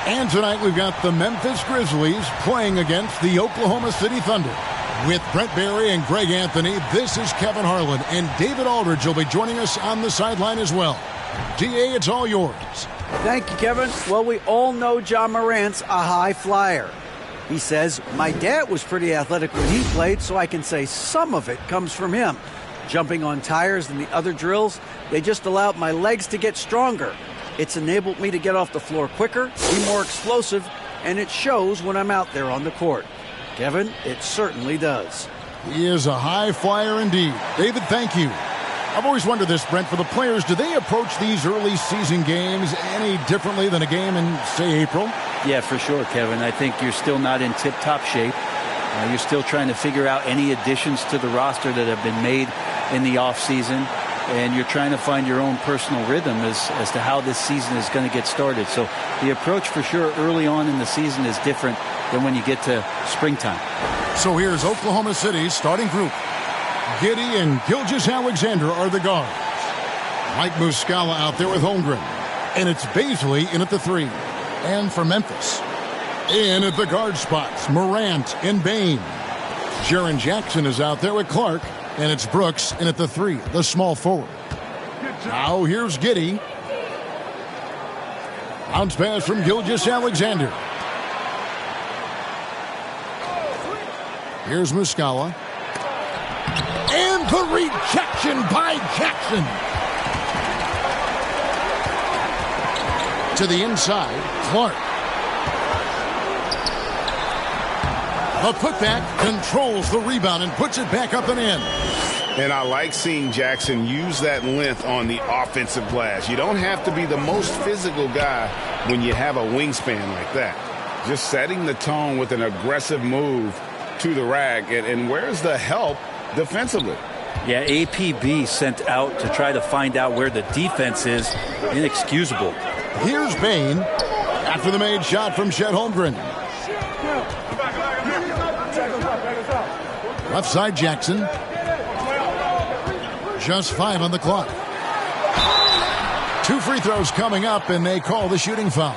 And tonight we've got the Memphis Grizzlies playing against the Oklahoma City Thunder. With Brent Barry and Greg Anthony, this is Kevin Harlan, and David Aldridge will be joining us on the sideline as well. DA, it's all yours. Thank you, Kevin. Well, we all know Ja Morant's a high flyer. He says, my dad was pretty athletic when he played, so I can say some of it comes from him. Jumping on tires and the other drills, they just allowed my legs to get stronger. It's enabled me to get off the floor quicker, be more explosive, and it shows when I'm out there on the court. Kevin, it certainly does. He is a high flyer indeed. David, thank you. I've always wondered this, Brent, for the players, do they approach these early season games any differently than a game in, say, April? Yeah, for sure, Kevin. I think you're still not in tip-top shape. You're still trying to figure out any additions to the roster that have been made in the offseason, and you're trying to find your own personal rhythm as to how this season is going to get started. So the approach for sure early on in the season is different than when you get to springtime. So here's Oklahoma City's starting group. Giddey and Gilgeous-Alexander are the guards. Mike Muscala out there with Holmgren. And it's Baisley in at the 3. And for Memphis, in at the guard spots, Morant and Bane. Jaren Jackson is out there with Clark. And it's Brooks in at the 3, the small forward. Now here's Giddey. Bounce pass from Gilgeous-Alexander. Here's Muscala. And the rejection by Jackson. To the inside, Clark. The putback controls the rebound and puts it back up and in. And I like seeing Jackson use that length on the offensive glass. You don't have to be the most physical guy when you have a wingspan like that. Just setting the tone with an aggressive move to the rack. And where's the help defensively? Yeah, APB sent out to try to find out where the defense is. Inexcusable. Here's Bane after the made shot from Chet Holmgren. Left side Jackson. Just 5 on the clock. 2 free throws coming up, and they call the shooting foul.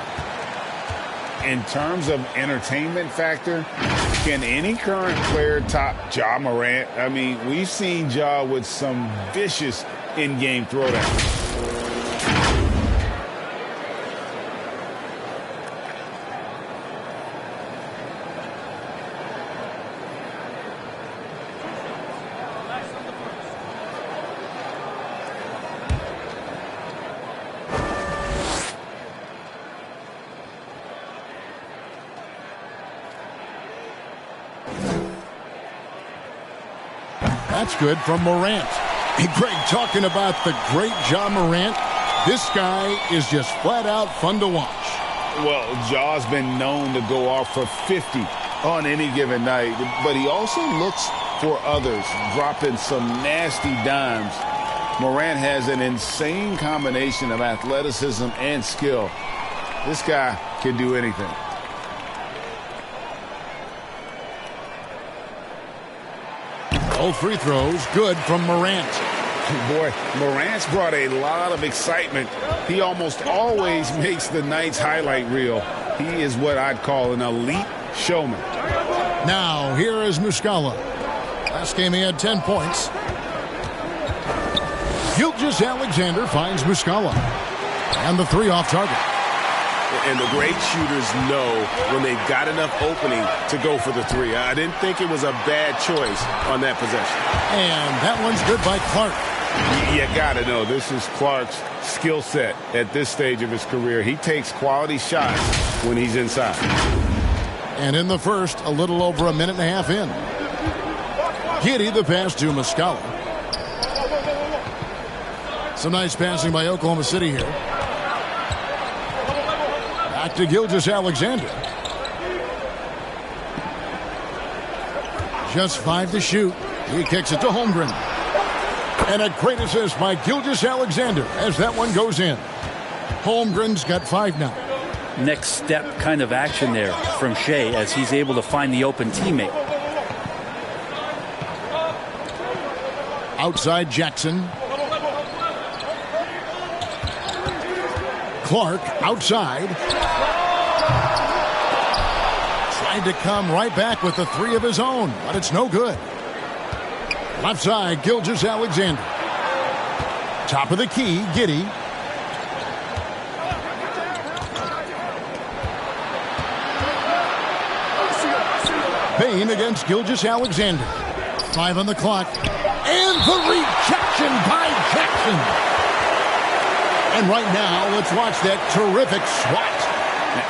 In terms of entertainment factor, can any current player top Ja Morant? I mean, we've seen Ja with some vicious in-game throwdowns. That's good from Morant. Hey, Greg, talking about the great Ja Morant, this guy is just flat out fun to watch. Well, Ja's been known to go off for 50 on any given night, but he also looks for others, dropping some nasty dimes. Morant has an insane combination of athleticism and skill. This guy can do anything. All free throws good from Morant. Boy, Morant's brought a lot of excitement. He almost always makes the night's highlight reel. He is what I'd call an elite showman. Now, here is Muscala. Last game he had 10 points. Gilgeous-Alexander finds Muscala. And the 3 off target. And the great shooters know when they've got enough opening to go for the 3. I didn't think it was a bad choice on that possession. And that one's good by Clark. You got to know this is Clark's skill set at this stage of his career. He takes quality shots when he's inside. And in the first, a little over a minute and a half in. Giddey the pass to Muscala. Some nice passing by Oklahoma City here. Back to Gilgeous-Alexander. Just 5 to shoot. He kicks it to Holmgren. And a great assist by Gilgeous-Alexander as that one goes in. Holmgren's got 5 now. Next step kind of action there from Shea as he's able to find the open teammate. Outside Jackson. Clark outside. Tried to come right back with the three of his own, but it's no good. Left side, Gilgeous-Alexander. Top of the key, Giddey. Bain against Gilgeous-Alexander. 5 on the clock. And the rejection by Jackson. And right now, let's watch that terrific swat.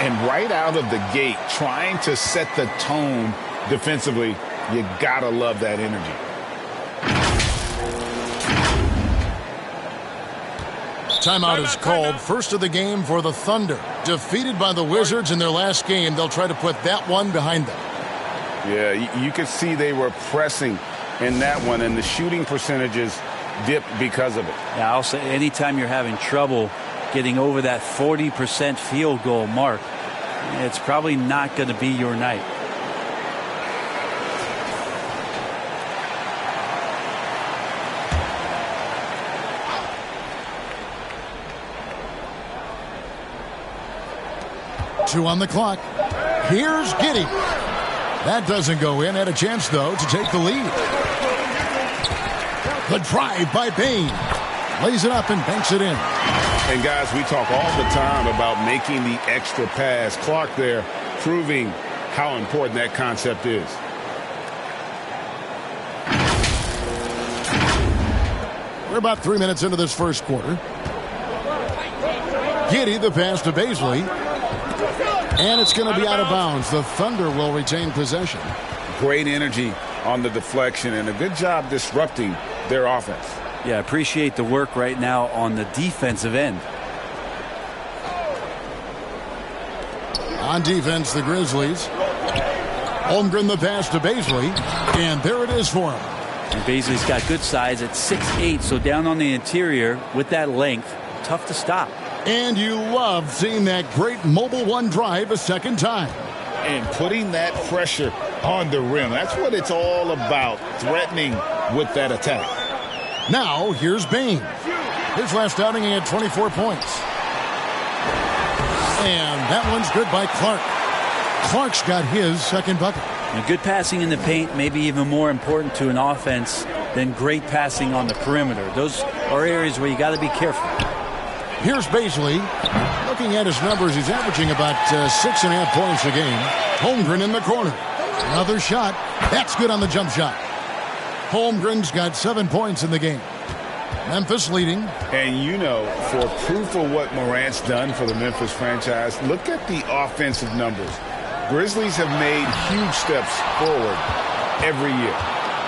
And right out of the gate, trying to set the tone defensively, you gotta love that energy. Timeout is called. First of the game for the Thunder. Defeated by the Wizards in their last game, they'll try to put that one behind them. Yeah, you could see they were pressing in that one, and the shooting percentages dipped because of it. Yeah, I'll say anytime you're having trouble getting over that 40% field goal mark, it's probably not going to be your night. Two on the clock. Here's Giddey. That doesn't go in. Had a chance, though, to take the lead. The drive by Bain. Lays it up and banks it in. And, guys, we talk all the time about making the extra pass. Clark there proving how important that concept is. We're about 3 minutes into this first quarter. Giddey, the pass to Bazley. And it's going to be out of bounds. The Thunder will retain possession. Great energy on the deflection and a good job disrupting their offense. Yeah, appreciate the work right now on the defensive end. On defense, the Grizzlies. Holmgren the pass to Bazley. And there it is for him. And Bazley's got good size at 6'8", so down on the interior with that length, tough to stop. And you love seeing that great mobile one drive a second time. And putting that pressure on the rim. That's what it's all about, threatening with that attack. Now, here's Bain. His last outing, he had 24 points. And that one's good by Clark. Clark's got his second bucket. And good passing in the paint may be even more important to an offense than great passing on the perimeter. Those are areas where you got to be careful. Here's Bazley. Looking at his numbers, he's averaging about 6.5 points a game. Holmgren in the corner. Another shot. That's good on the jump shot. Holmgren's got 7 points in the game. Memphis leading. And you know, for proof of what Morant's done for the Memphis franchise, look at the offensive numbers. Grizzlies have made huge steps forward every year.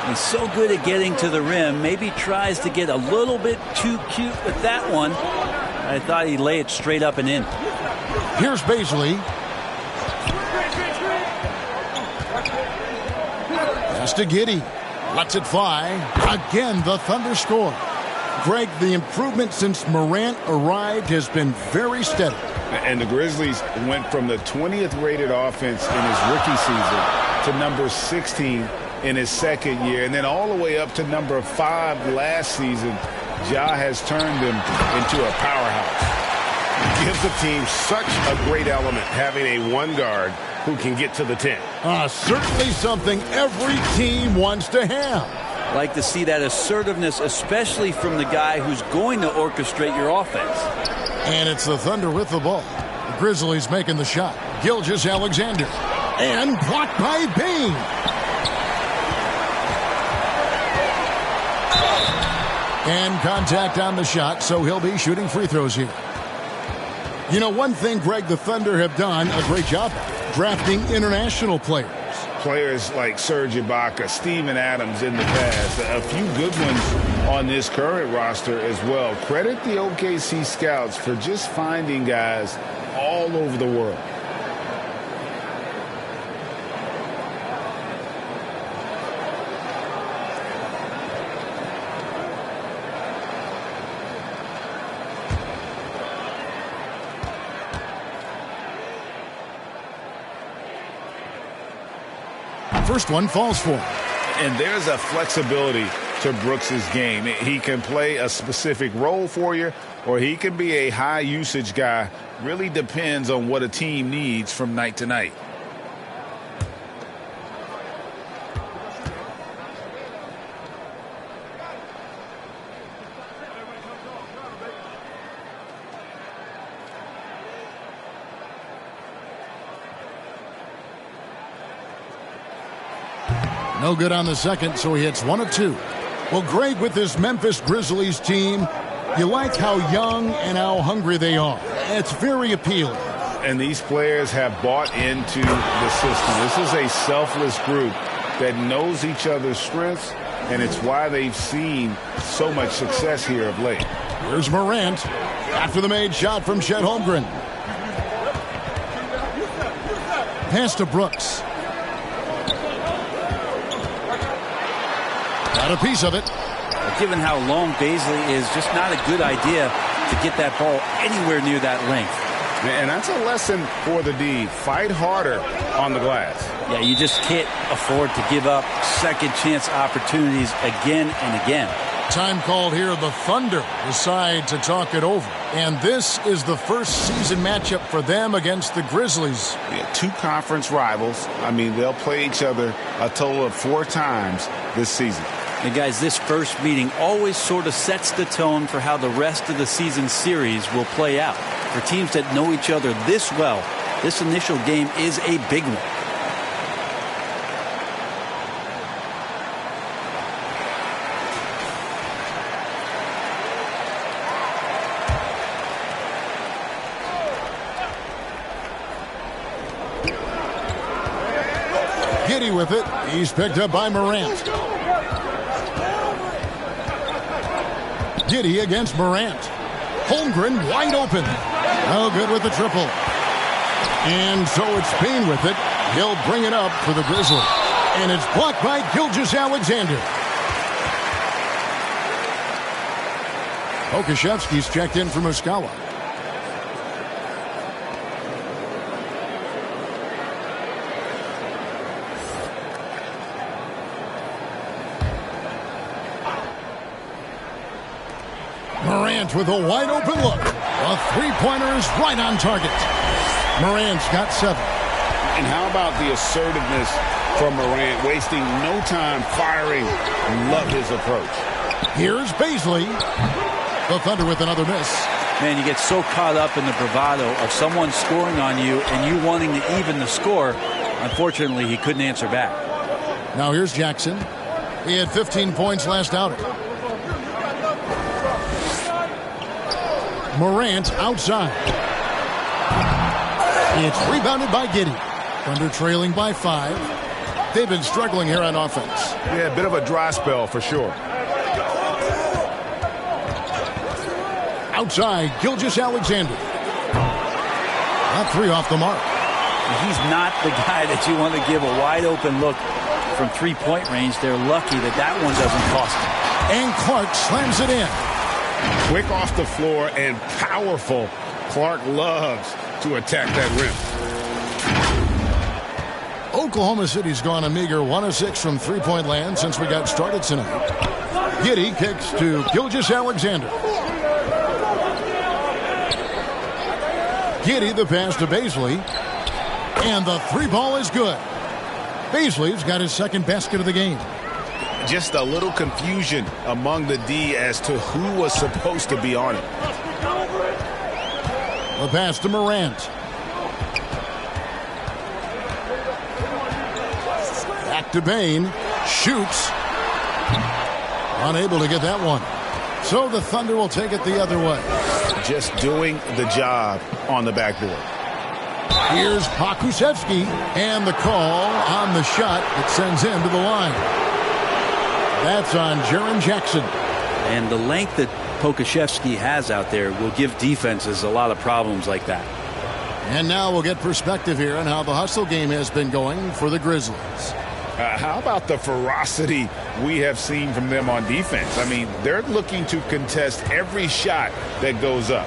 He's so good at getting to the rim. Maybe tries to get a little bit too cute with that one. I thought he'd lay it straight up and in. Here's Bazley. Pass to Giddey. Lets it fly. Again, the Thunder score. Greg, the improvement since Morant arrived has been very steady. And the Grizzlies went from the 20th rated offense in his rookie season to number 16 in his second year, and then all the way up to number 5 last season. Ja has turned them into a powerhouse. Gives the team such a great element having a one guard who can get to the 10. Certainly something every team wants to have. Like to see that assertiveness, especially from the guy who's going to orchestrate your offense. And it's the Thunder with the ball. The Grizzlies making the shot. Gilgeous-Alexander. And blocked by Bain. And contact on the shot, so he'll be shooting free throws here. You know, one thing, Greg, the Thunder have done a great job drafting international players. Players like Serge Ibaka, Steven Adams in the past, a few good ones on this current roster as well. Credit the OKC scouts for just finding guys all over the world. First one falls for him. And there's a flexibility to Brooks's game. He can play a specific role for you, or he can be a high usage guy. Really depends on what a team needs from night to night. No good on the second, so he hits 1 of 2. Well, Greg, with this Memphis Grizzlies team, you like how young and how hungry they are. It's very appealing. And these players have bought into the system. This is a selfless group that knows each other's strengths, and it's why they've seen so much success here of late. Here's Morant after the made shot from Chet Holmgren. Pass to Brooks. Got a piece of it. Given how long Bazley is, just not a good idea to get that ball anywhere near that length. And that's a lesson for the D. Fight harder on the glass. Yeah, you just can't afford to give up second chance opportunities again and again. Time called here. The Thunder decide to talk it over. And this is the first season matchup for them against the Grizzlies. Yeah, 2 conference rivals. I mean, they'll play each other a total of 4 times this season. And guys, this first meeting always sort of sets the tone for how the rest of the season series will play out. For teams that know each other this well, this initial game is a big one. Giddey with it. He's picked up by Morant. Giddey against Morant. Holmgren wide open. Oh, good with the triple. And so it's Payne with it. He'll bring it up for the Grizzlies. And it's blocked by Gilgeous-Alexander. Okashevsky's checked in for Muscala. Morant with a wide open look. A three-pointer is right on target. Morant's got 7. And how about the assertiveness from Morant, wasting no time firing? Love his approach. Here's Bazley. The Thunder with another miss. Man, you get so caught up in the bravado of someone scoring on you and you wanting to even the score. Unfortunately, he couldn't answer back. Now here's Jackson. He had 15 points last outing. Morant outside. It's rebounded by Giddey. Thunder trailing by 5. They've been struggling here on offense. Yeah, a bit of a dry spell for sure. Outside, Gilgeous-Alexander. That 3 off the mark. He's not the guy that you want to give a wide open look from three-point range. They're lucky that that one doesn't cost them. And Clark slams it in. Quick off the floor and powerful. Clark loves to attack that rim. Oklahoma City's gone a meager 1 of 6 from three-point land since we got started tonight. Giddey kicks to Gilgeous-Alexander. Giddey the pass to Bazley. And the 3-ball is good. Bazley's got his second basket of the game. Just a little confusion among the D as to who was supposed to be on it. The pass to Morant. Back to Payne. Shoots. Unable to get that one. So the Thunder will take it the other way. Just doing the job on the backboard. Here's Pokusevski. And the call on the shot that sends him to the line. That's on Jaren Jackson. And the length that Pokusevski has out there will give defenses a lot of problems like that. And now we'll get perspective here on how the hustle game has been going for the Grizzlies. How about the ferocity we have seen from them on defense? I mean, they're looking to contest every shot that goes up.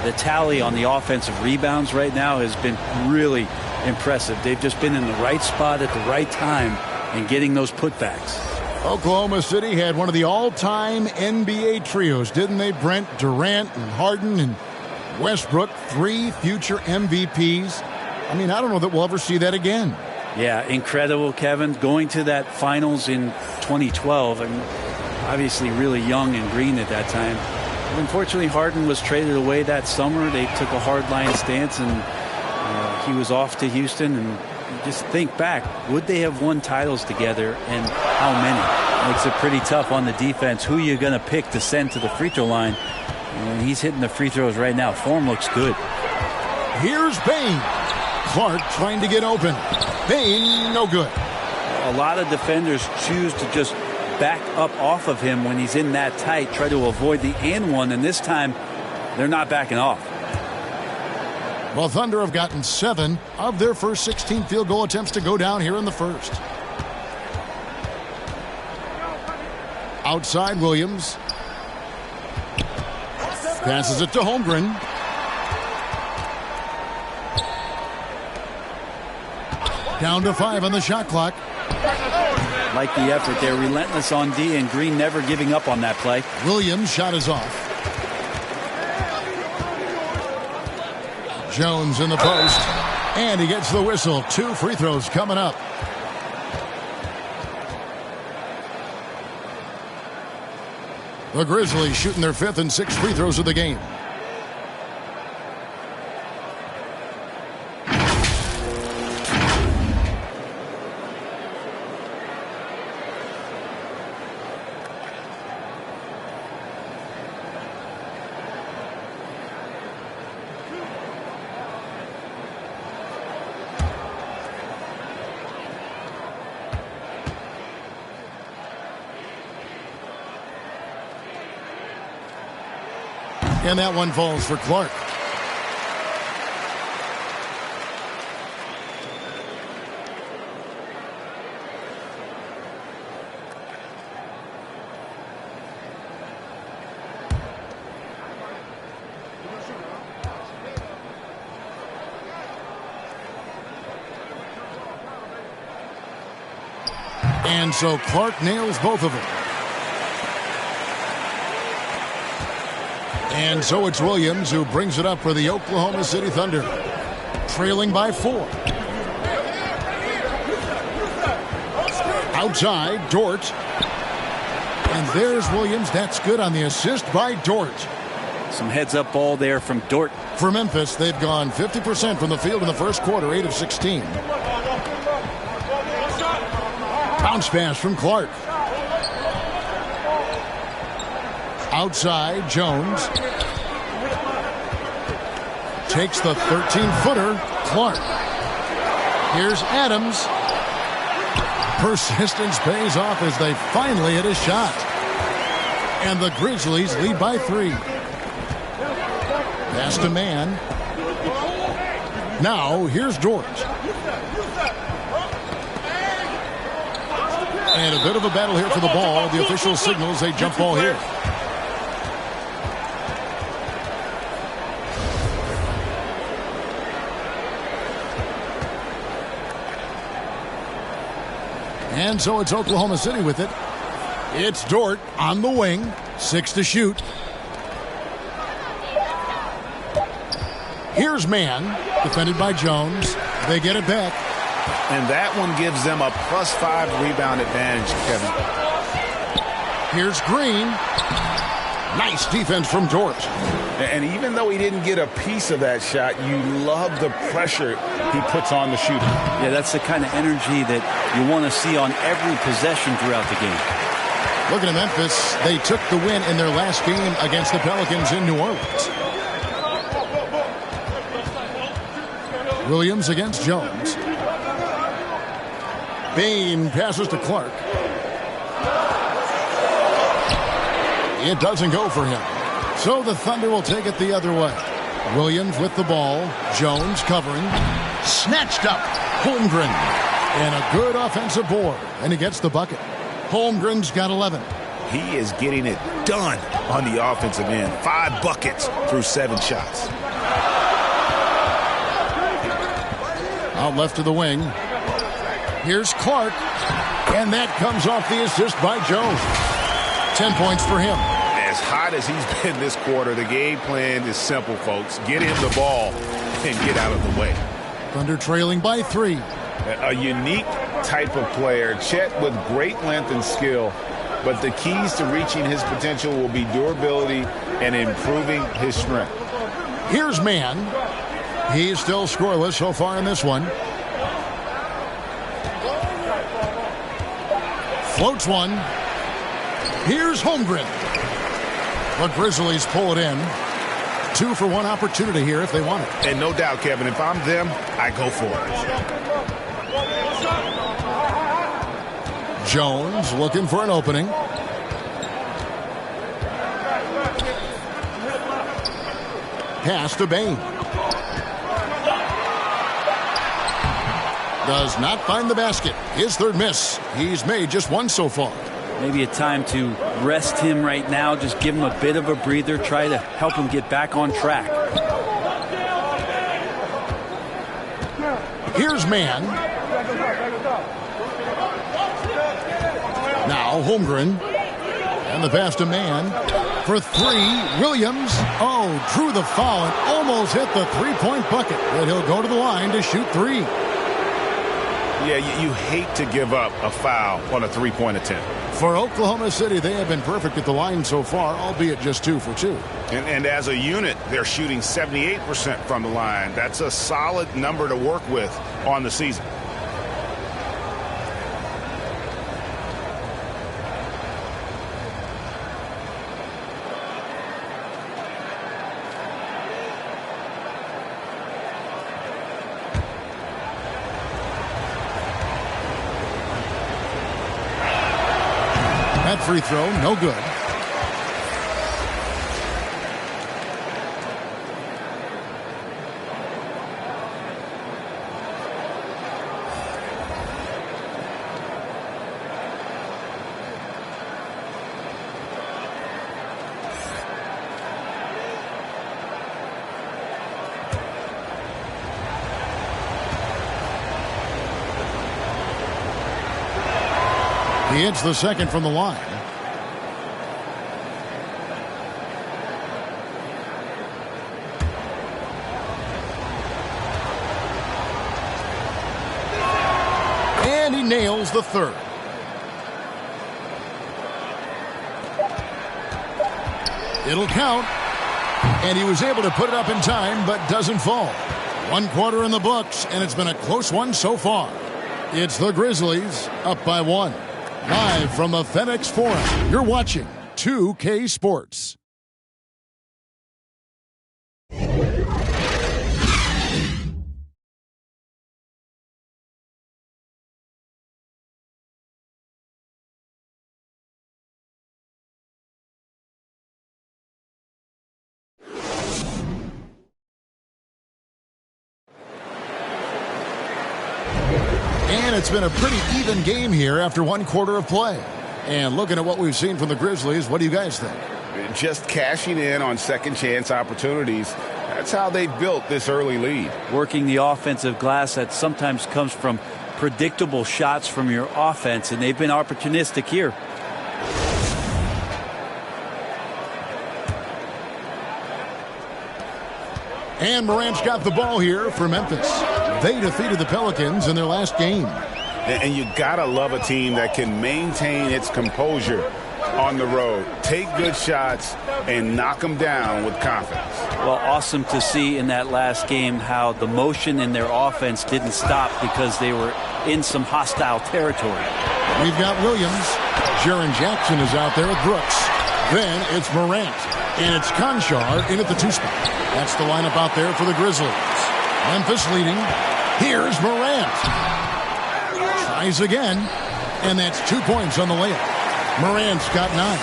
The tally on the offensive rebounds right now has been really impressive. They've just been in the right spot at the right time and getting those putbacks. Oklahoma City had one of the all-time NBA trios, didn't they, Brent? Durant and Harden and Westbrook, 3 future MVPs. I mean, I don't know that we'll ever see that again. Yeah, incredible, Kevin. Going to that finals in 2012, and obviously really young and green at that time. Unfortunately, Harden was traded away that summer. They took a hardline stance, and he was off to Houston, and just think back. Would they have won titles together, and how many? Makes it pretty tough on the defense. Who you going to pick to send to the free throw line? And he's hitting the free throws right now. Form looks good. Here's Bain. Clark trying to get open. Bain, no good. A lot of defenders choose to just back up off of him when he's in that tight, try to avoid the and one, and this time they're not backing off. Well, Thunder have gotten 7 of their first 16 field goal attempts to go down here in the first. Outside Williams. Passes it to Holmgren. Down to 5 on the shot clock. Like the effort there. Relentless on D, and Green never giving up on that play. Williams' shot is off. Jones in the post. And he gets the whistle. 2 free throws coming up. The Grizzlies shooting their 5th and 6th free throws of the game. And that one falls for Clark. And so Clark nails both of them. And so it's Williams who brings it up for the Oklahoma City Thunder. Trailing by 4. Outside, Dort. And there's Williams. That's good on the assist by Dort. Some heads-up ball there from Dort. For Memphis, they've gone 50% from the field in the first quarter, 8 of 16. Bounce pass from Clark. Outside, Jones. Takes the 13-footer, Clark. Here's Adams. Persistence pays off as they finally hit a shot. And the Grizzlies lead by 3. Pass to man. Now, here's Dort. And a bit of a battle here for the ball. The official signals a jump ball here. And so it's Oklahoma City with it. It's Dort on the wing. 6 to shoot. Here's man. Defended by Jones. They get it back. And that one gives them a +5 rebound advantage, Kevin. Here's Green. Nice defense from Dort. And even though he didn't get a piece of that shot, you love the pressure he puts on the shooter. Yeah, that's the kind of energy that you want to see on every possession throughout the game. Looking at Memphis, they took the win in their last game against the Pelicans in New Orleans. Williams against Jones. Bain passes to Clark. It doesn't go for him. So the Thunder will take it the other way. Williams with the ball. Jones covering. Snatched up. Holmgren. And a good offensive board. And he gets the bucket. Holmgren's got 11. He is getting it done on the offensive end. 5 buckets through 7 shots. Out left to the wing. Here's Clark. And that comes off the assist by Jones. 10 points for him. As hot as he's been this quarter, the game plan is simple, folks. Get him the ball and get out of the way. Thunder trailing by 3. A unique type of player. Chet with great length and skill. But the keys to reaching his potential will be durability and improving his strength. Here's man. He's still scoreless so far in this one. Floats one. Here's Holmgren. The Grizzlies pull it in. 2-for-1 opportunity here if they want it. And no doubt, Kevin, if I'm them, I go for it. Jones looking for an opening. Pass to Bain. Does not find the basket. His third miss. He's made just one so far. Maybe a time to rest him right now. Just give him a bit of a breather. Try to help him get back on track. Here's Mann. Now Holmgren. And the pass to Mann. For three, Williams. Oh, drew the foul and almost hit the three-point bucket. But he'll go to the line to shoot three. Yeah, you hate to give up a foul on a three-point attempt. For Oklahoma City, they have been perfect at the line so far, albeit just 2 for 2. And as a unit, they're shooting 78% from the line. That's a solid number to work with on the season. That free throw, no good. He hits the second from the line. And he nails the third. It'll count. And he was able to put it up in time, but doesn't fall. 1 quarter in the books, and it's been a close one so far. It's the Grizzlies up by 1. Live from the FedEx Forum, you're watching 2K Sports. And it's been a pretty even game here after 1 quarter of play. And looking at what we've seen from the Grizzlies, what do you guys think? Just cashing in on second chance opportunities. That's how they built this early lead. Working the offensive glass that sometimes comes from predictable shots from your offense, and they've been opportunistic here. And Morant's got the ball here for Memphis. They defeated the Pelicans in their last game. And you gotta love a team that can maintain its composure on the road. Take good shots and knock them down with confidence. Well, awesome to see in that last game how the motion in their offense didn't stop because they were in some hostile territory. We've got Williams. Jaren Jackson is out there with Brooks. Then it's Morant. And it's Conchar in at the 2 spot. That's the lineup out there for the Grizzlies. Memphis leading. Here's Morant. Tries again. And that's 2 points on the layup. Morant's got 9.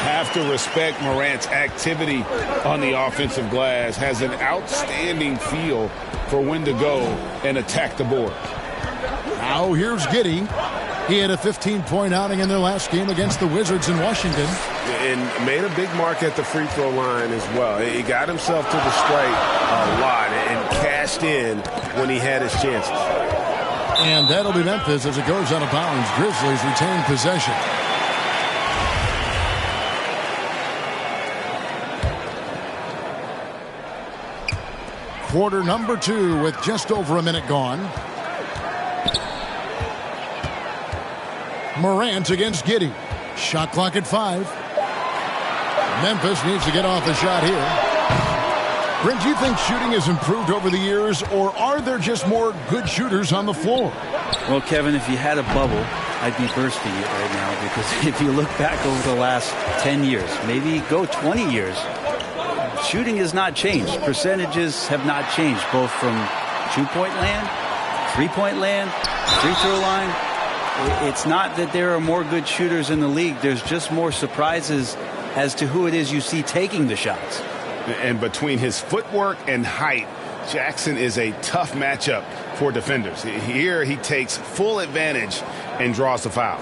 Have to respect Morant's activity on the offensive glass. Has an outstanding feel for when to go and attack the board. Now here's Giddey. He had a 15-point outing in their last game against the Wizards in Washington. And made a big mark at the free throw line as well. He got himself to the stripe a lot and cashed in when he had his chances. And that'll be Memphis as it goes out of bounds. Grizzlies retain possession. Quarter number 2 with just over a minute gone. Morant against Giddey. Shot clock at 5. Memphis needs to get off the shot here. Brent, do you think shooting has improved over the years, or are there just more good shooters on the floor? Well, Kevin, if you had a bubble, I'd be bursting it right now, because if you look back over the last 10 years, maybe go 20 years, shooting has not changed. Percentages have not changed, both from two-point land, three-point land, free throw line. It's not that there are more good shooters in the league. There's just more surprises as to who it is you see taking the shots. And between his footwork and height, Jackson is a tough matchup for defenders. Here he takes full advantage and draws the foul.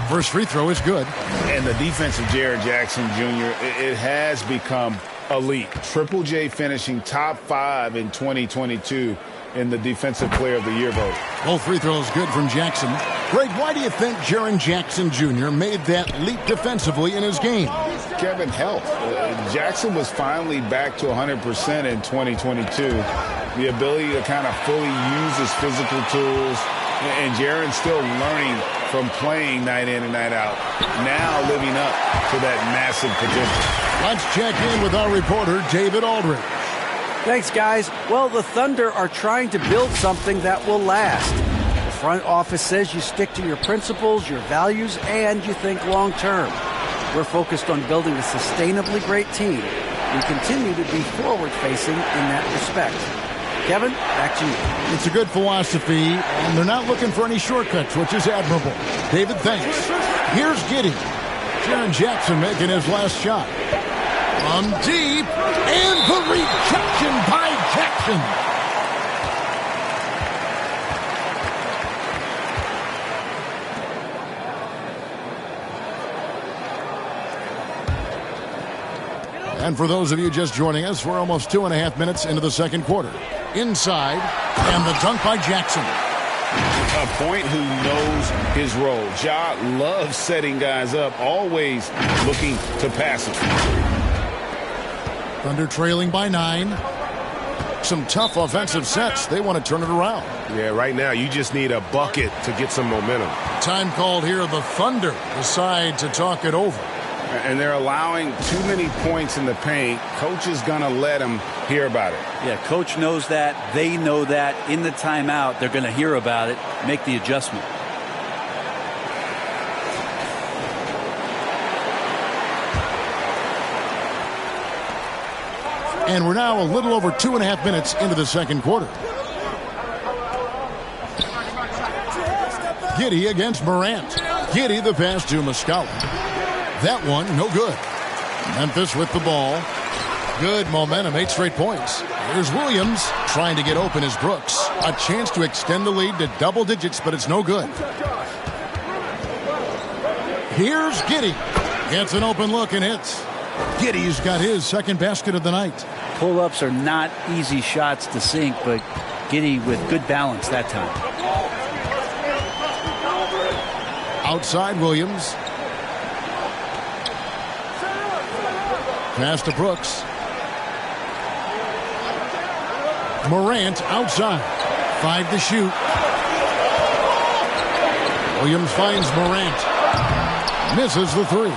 First free throw is good. And the defense of Jaren Jackson Jr., it has become elite. Triple J finishing top 5 in 2022 in the Defensive Player of the Year vote. Both free throws good from Jackson. Greg, why do you think Jaren Jackson Jr. made that leap defensively in his game? Kevin, health. Jackson was finally back to 100% in 2022. The ability to kind of fully use his physical tools. And Jaren's still learning from playing night in and night out. Now living up to that massive potential. Let's check in with our reporter, David Aldridge. Thanks, guys. Well, the Thunder are trying to build something that will last. The front office says you stick to your principles, your values, and you think long term. We're focused on building a sustainably great team. We continue to be forward-facing in that respect. Kevin, back to you. It's a good philosophy, and they're not looking for any shortcuts, which is admirable. David, thanks. Here's Giddey. Jaren Jackson making his last shot. From deep, and the rejection by Jackson. And for those of you just joining us, we're almost 2.5 minutes into the second quarter. Inside, and the dunk by Jackson. A point who knows his role. Ja loves setting guys up, always looking to pass it. Thunder trailing by 9. Some tough offensive sets. They want to turn it around. Yeah, right now you just need a bucket to get some momentum. Time called here. The Thunder decide to talk it over. And they're allowing too many points in the paint. Coach is going to let them hear about it. Yeah, coach knows that. They know that. In the timeout, they're going to hear about it, make the adjustment. And we're now a little over 2.5 minutes into the second quarter. Giddey against Morant. Giddey the pass to Muscala. That one, no good. Memphis with the ball. Good momentum, 8 straight points. Here's Williams trying to get open as Brooks. A chance to extend the lead to double digits, but it's no good. Here's Giddey. Gets an open look and hits. Giddey's got his second basket of the night. Pull-ups are not easy shots to sink, but Giddey with good balance that time. Outside Williams. Pass to Brooks. Morant outside. 5 to shoot. Williams finds Morant. Misses the 3.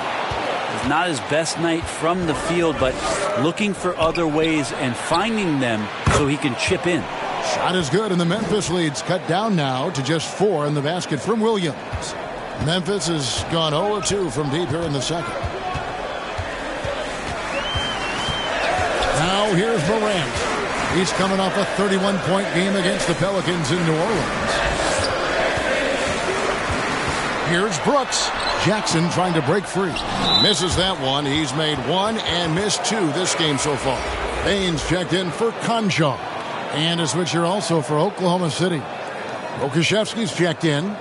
It's not his best night from the field, but looking for other ways and finding them so he can chip in. Shot is good, and the Memphis lead's cut down now to just 4 in the basket from Williams. Memphis has gone 0-2 from deep here in the second. Now here's Morant. He's coming off a 31-point game against the Pelicans in New Orleans. Here's Brooks. Jackson trying to break free. Misses that one. He's made 1 and missed 2 this game so far. Baines checked in for Conjaw. And a switcher also for Oklahoma City. Okashevsky's checked in.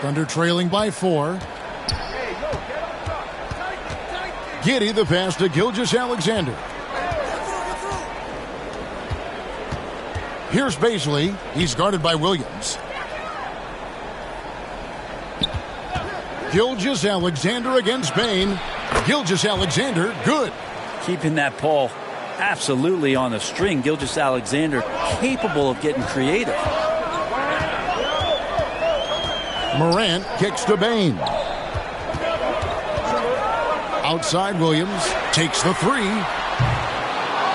Thunder trailing by 4. Giddey the pass to Gilgeous-Alexander. Here's Baisley. He's guarded by Williams. Gilgeous-Alexander against Bane. Gilgeous-Alexander, good. Keeping that ball absolutely on a string. Gilgeous-Alexander capable of getting creative. Morant kicks to Bain. Outside, Williams takes the three.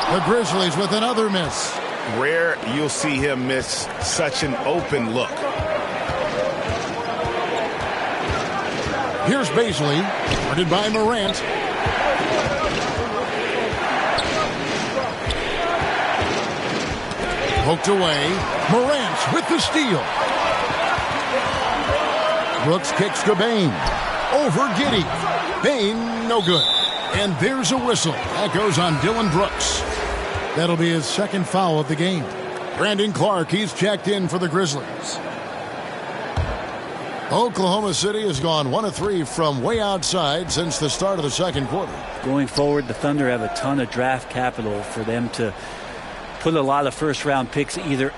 The Grizzlies with another miss. Rare you'll see him miss such an open look. Here's Baisley, guarded by Morant. Poked away. Morant with the steal. Brooks kicks to Bain. Over Giddey. Bain, no good. And there's a whistle. That goes on Dylan Brooks. That'll be his second foul of the game. Brandon Clark, he's checked in for the Grizzlies. Oklahoma City has gone 1 of 3 from way outside since the start of the second quarter. Going forward, the Thunder have a ton of draft capital for them to put a lot of first-round picks either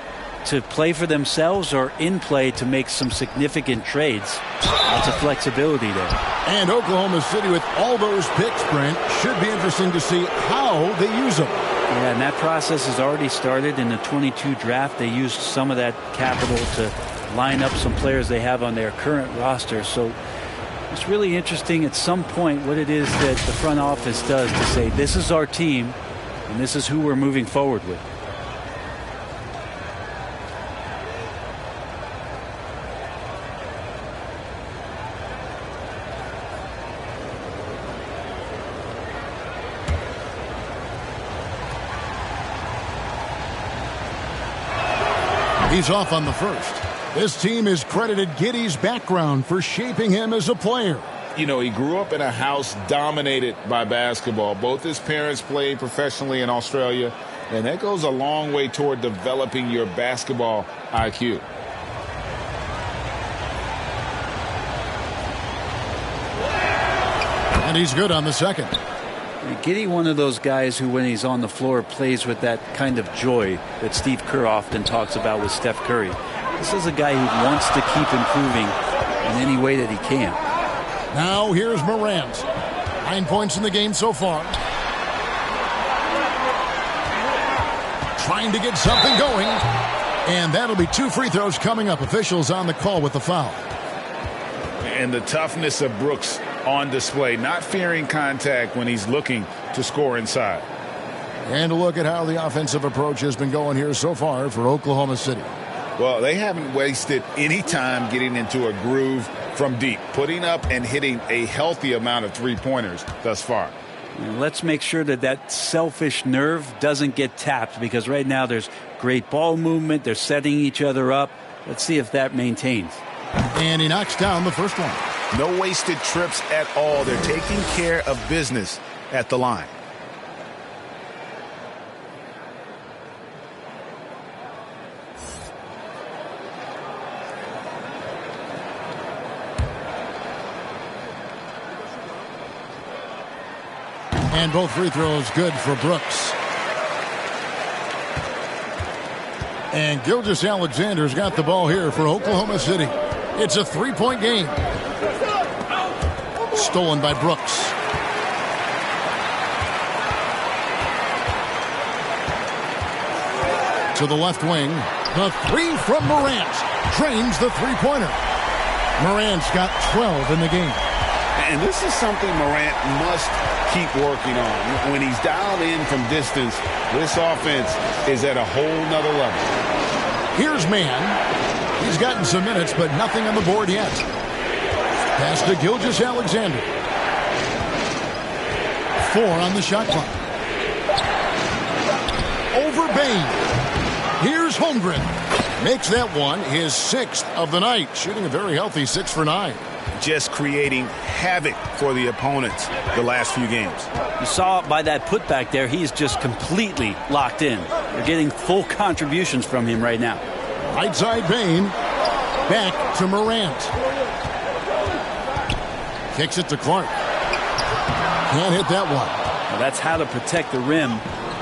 to play for themselves or in play to make some significant trades. Lots of flexibility there. And Oklahoma City with all those picks, Brent, should be interesting to see how they use them. Yeah, and that process has already started in the 22 draft. They used some of that capital to line up some players they have on their current roster. So it's really interesting at some point what it is that the front office does to say this is our team and this is who we're moving forward with. He's off on the first. This team is credited Giddey's background for shaping him as a player. You know, he grew up in a house dominated by basketball. Both his parents played professionally in Australia, and that goes a long way toward developing your basketball IQ. And he's good on the second. Giddey, one of those guys who, when he's on the floor, plays with that kind of joy that Steve Kerr often talks about with Steph Curry. This is a guy who wants to keep improving in any way that he can. Now here's Morant. 9 points in the game so far. Trying to get something going. And that'll be 2 free throws coming up. Officials on the call with the foul. And the toughness of Brooks on display, not fearing contact when he's looking to score inside. And a look at how the offensive approach has been going here so far for Oklahoma City. Well, they haven't wasted any time getting into a groove from deep, putting up and hitting a healthy amount of three-pointers thus far. And let's make sure that that selfish nerve doesn't get tapped, because right now there's great ball movement. They're setting each other up. Let's see if that maintains. And he knocks down the first one. No wasted trips at all. They're taking care of business at the line. And both free throws good for Brooks. And Gilgeous-Alexander's got the ball here for Oklahoma City. It's a 3-point game. Stolen by Brooks. To the left wing. The three from Morant. Drains the three-pointer. Morant's got 12 in the game. And this is something Morant must keep working on. When he's dialed in from distance, this offense is at a whole nother level. Here's Mann. He's gotten some minutes, but nothing on the board yet. Pass to Gilgeous-Alexander. 4 on the shot clock. Over Bain. Here's Holmgren. Makes that one his 6th of the night. Shooting a very healthy 6 for 9. Just creating havoc for the opponents the last few games. You saw by that putback there, he's just completely locked in. They're getting full contributions from him right now. Right side Bain. Back to Morant. Kicks it to Clark. Can't hit that one. Well, that's how to protect the rim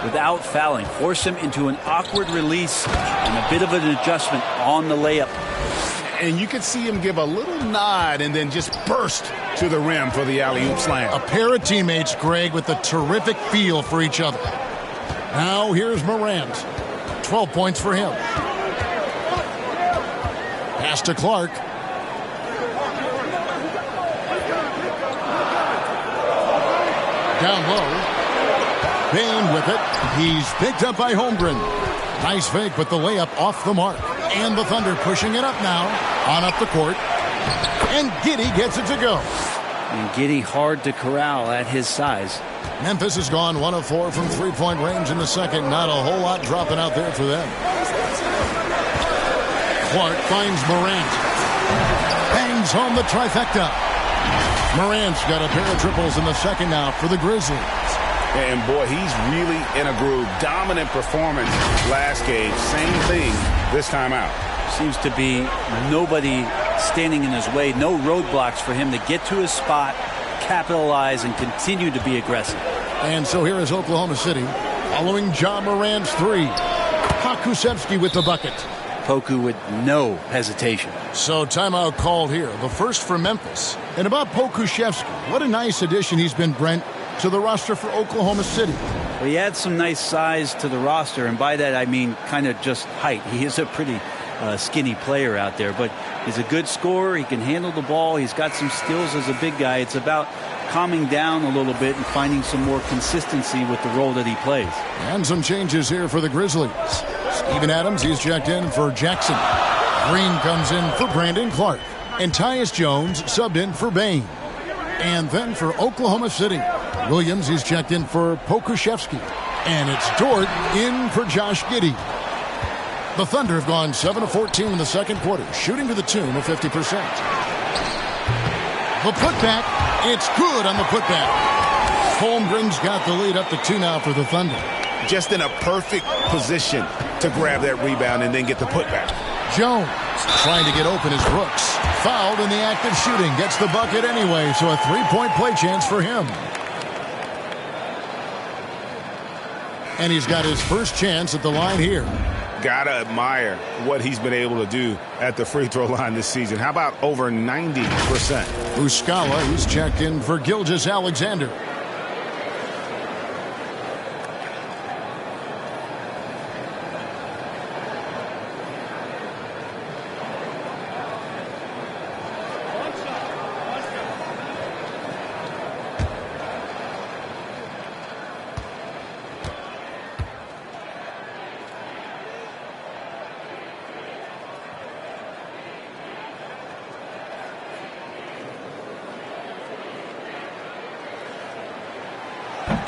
without fouling. Force him into an awkward release and a bit of an adjustment on the layup. And you could see him give a little nod and then just burst to the rim for the alley-oop slam. A pair of teammates, Greg, with a terrific feel for each other. Now here's Morant. 12 points for him. Pass to Clark. Down low. Bain with it. He's picked up by Holmgren. Nice fake, but the layup off the mark. And the Thunder pushing it up now. On up the court. And Giddey gets it to go. And Giddey hard to corral at his size. Memphis has gone 1 of 4 from three-point range in the second. Not a whole lot dropping out there for them. Clark finds Morant. Bangs home the trifecta. Morant's got a pair of triples in the second now for the Grizzlies. And boy, he's really in a groove. Dominant performance last game. Same thing this time out. Seems to be nobody standing in his way. No roadblocks for him to get to his spot, capitalize, and continue to be aggressive. And so here is Oklahoma City following Ja Morant's three. Pokusevski with the bucket. Poku with no hesitation. So timeout called here. The first for Memphis. And about Pokusevski, what a nice addition he's been, Brent, to the roster for Oklahoma City. Well, he adds some nice size to the roster, and by that I mean kind of just height. He is a pretty skinny player out there, but he's a good scorer. He can handle the ball. He's got some skills as a big guy. It's about calming down a little bit and finding some more consistency with the role that he plays. And some changes here for the Grizzlies. Steven Adams, he's checked in for Jackson. Green comes in for Brandon Clark. And Tyus Jones subbed in for Bain. And then for Oklahoma City, Williams, he's checked in for Pokusevski. And it's Dort in for Josh Giddey. The Thunder have gone 7 of 14 in the second quarter, shooting to the tune of 50%. The putback, it's good on the putback. Holmgren's got the lead up to 2 now for the Thunder. Just in a perfect position to grab that rebound and then get the putback. Jones trying to get open as Brooks. Fouled in the act of shooting. Gets the bucket anyway, so a three-point play chance for him. And he's got his first chance at the line here. Gotta admire what he's been able to do at the free throw line this season. How about over 90%? Muscala, who's checked in for Gilgeous-Alexander.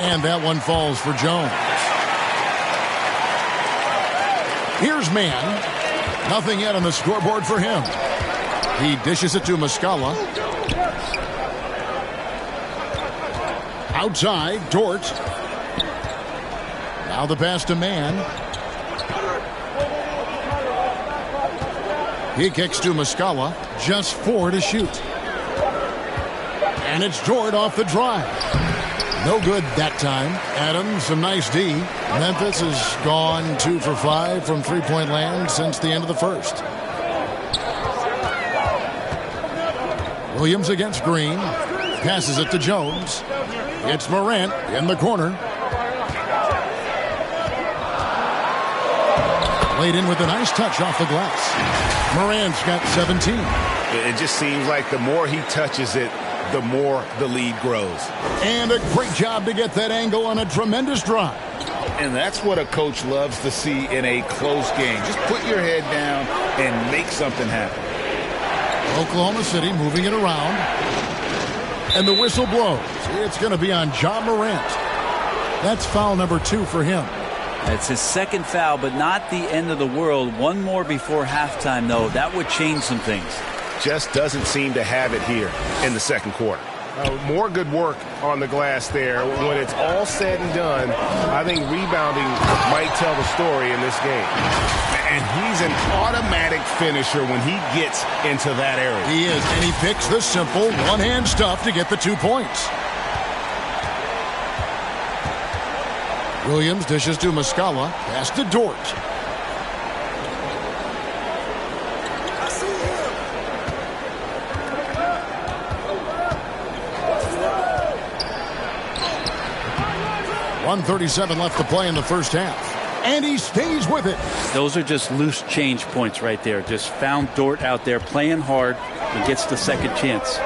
And that one falls for Jones. Here's Mann. Nothing yet on the scoreboard for him. He dishes it to Muscala. Outside, Dort. Now the pass to Mann. He kicks to Muscala. Just 4 to shoot. And it's Dort off the drive. No good that time. Adams, some nice D. Memphis has gone 2 for 5 from three-point land since the end of the first. Williams against Green. Passes it to Jones. It's Morant in the corner. Laid in with a nice touch off the glass. Morant's got 17. It just seems like the more he touches it, the more the lead grows. And a great job to get that angle on a tremendous drive. And that's what a coach loves to see in a close game. Just put your head down and make something happen. Oklahoma City moving it around. And the whistle blows. It's going to be on Ja Morant. That's foul number 2 for him. That's his second foul, but not the end of the world. One more before halftime, though. That would change some things. Just doesn't seem to have it here in the second quarter. More good work on the glass there. When it's all said and done, I think rebounding might tell the story in this game. And he's an automatic finisher when he gets into that area. He is, and he picks the simple one-hand stuff to get the 2 points. Williams dishes to Muscala. Pass to Dort. 1:37 left to play in the first half. And he stays with it. Those are just loose change points right there. Just found Dort out there playing hard and gets the second chance.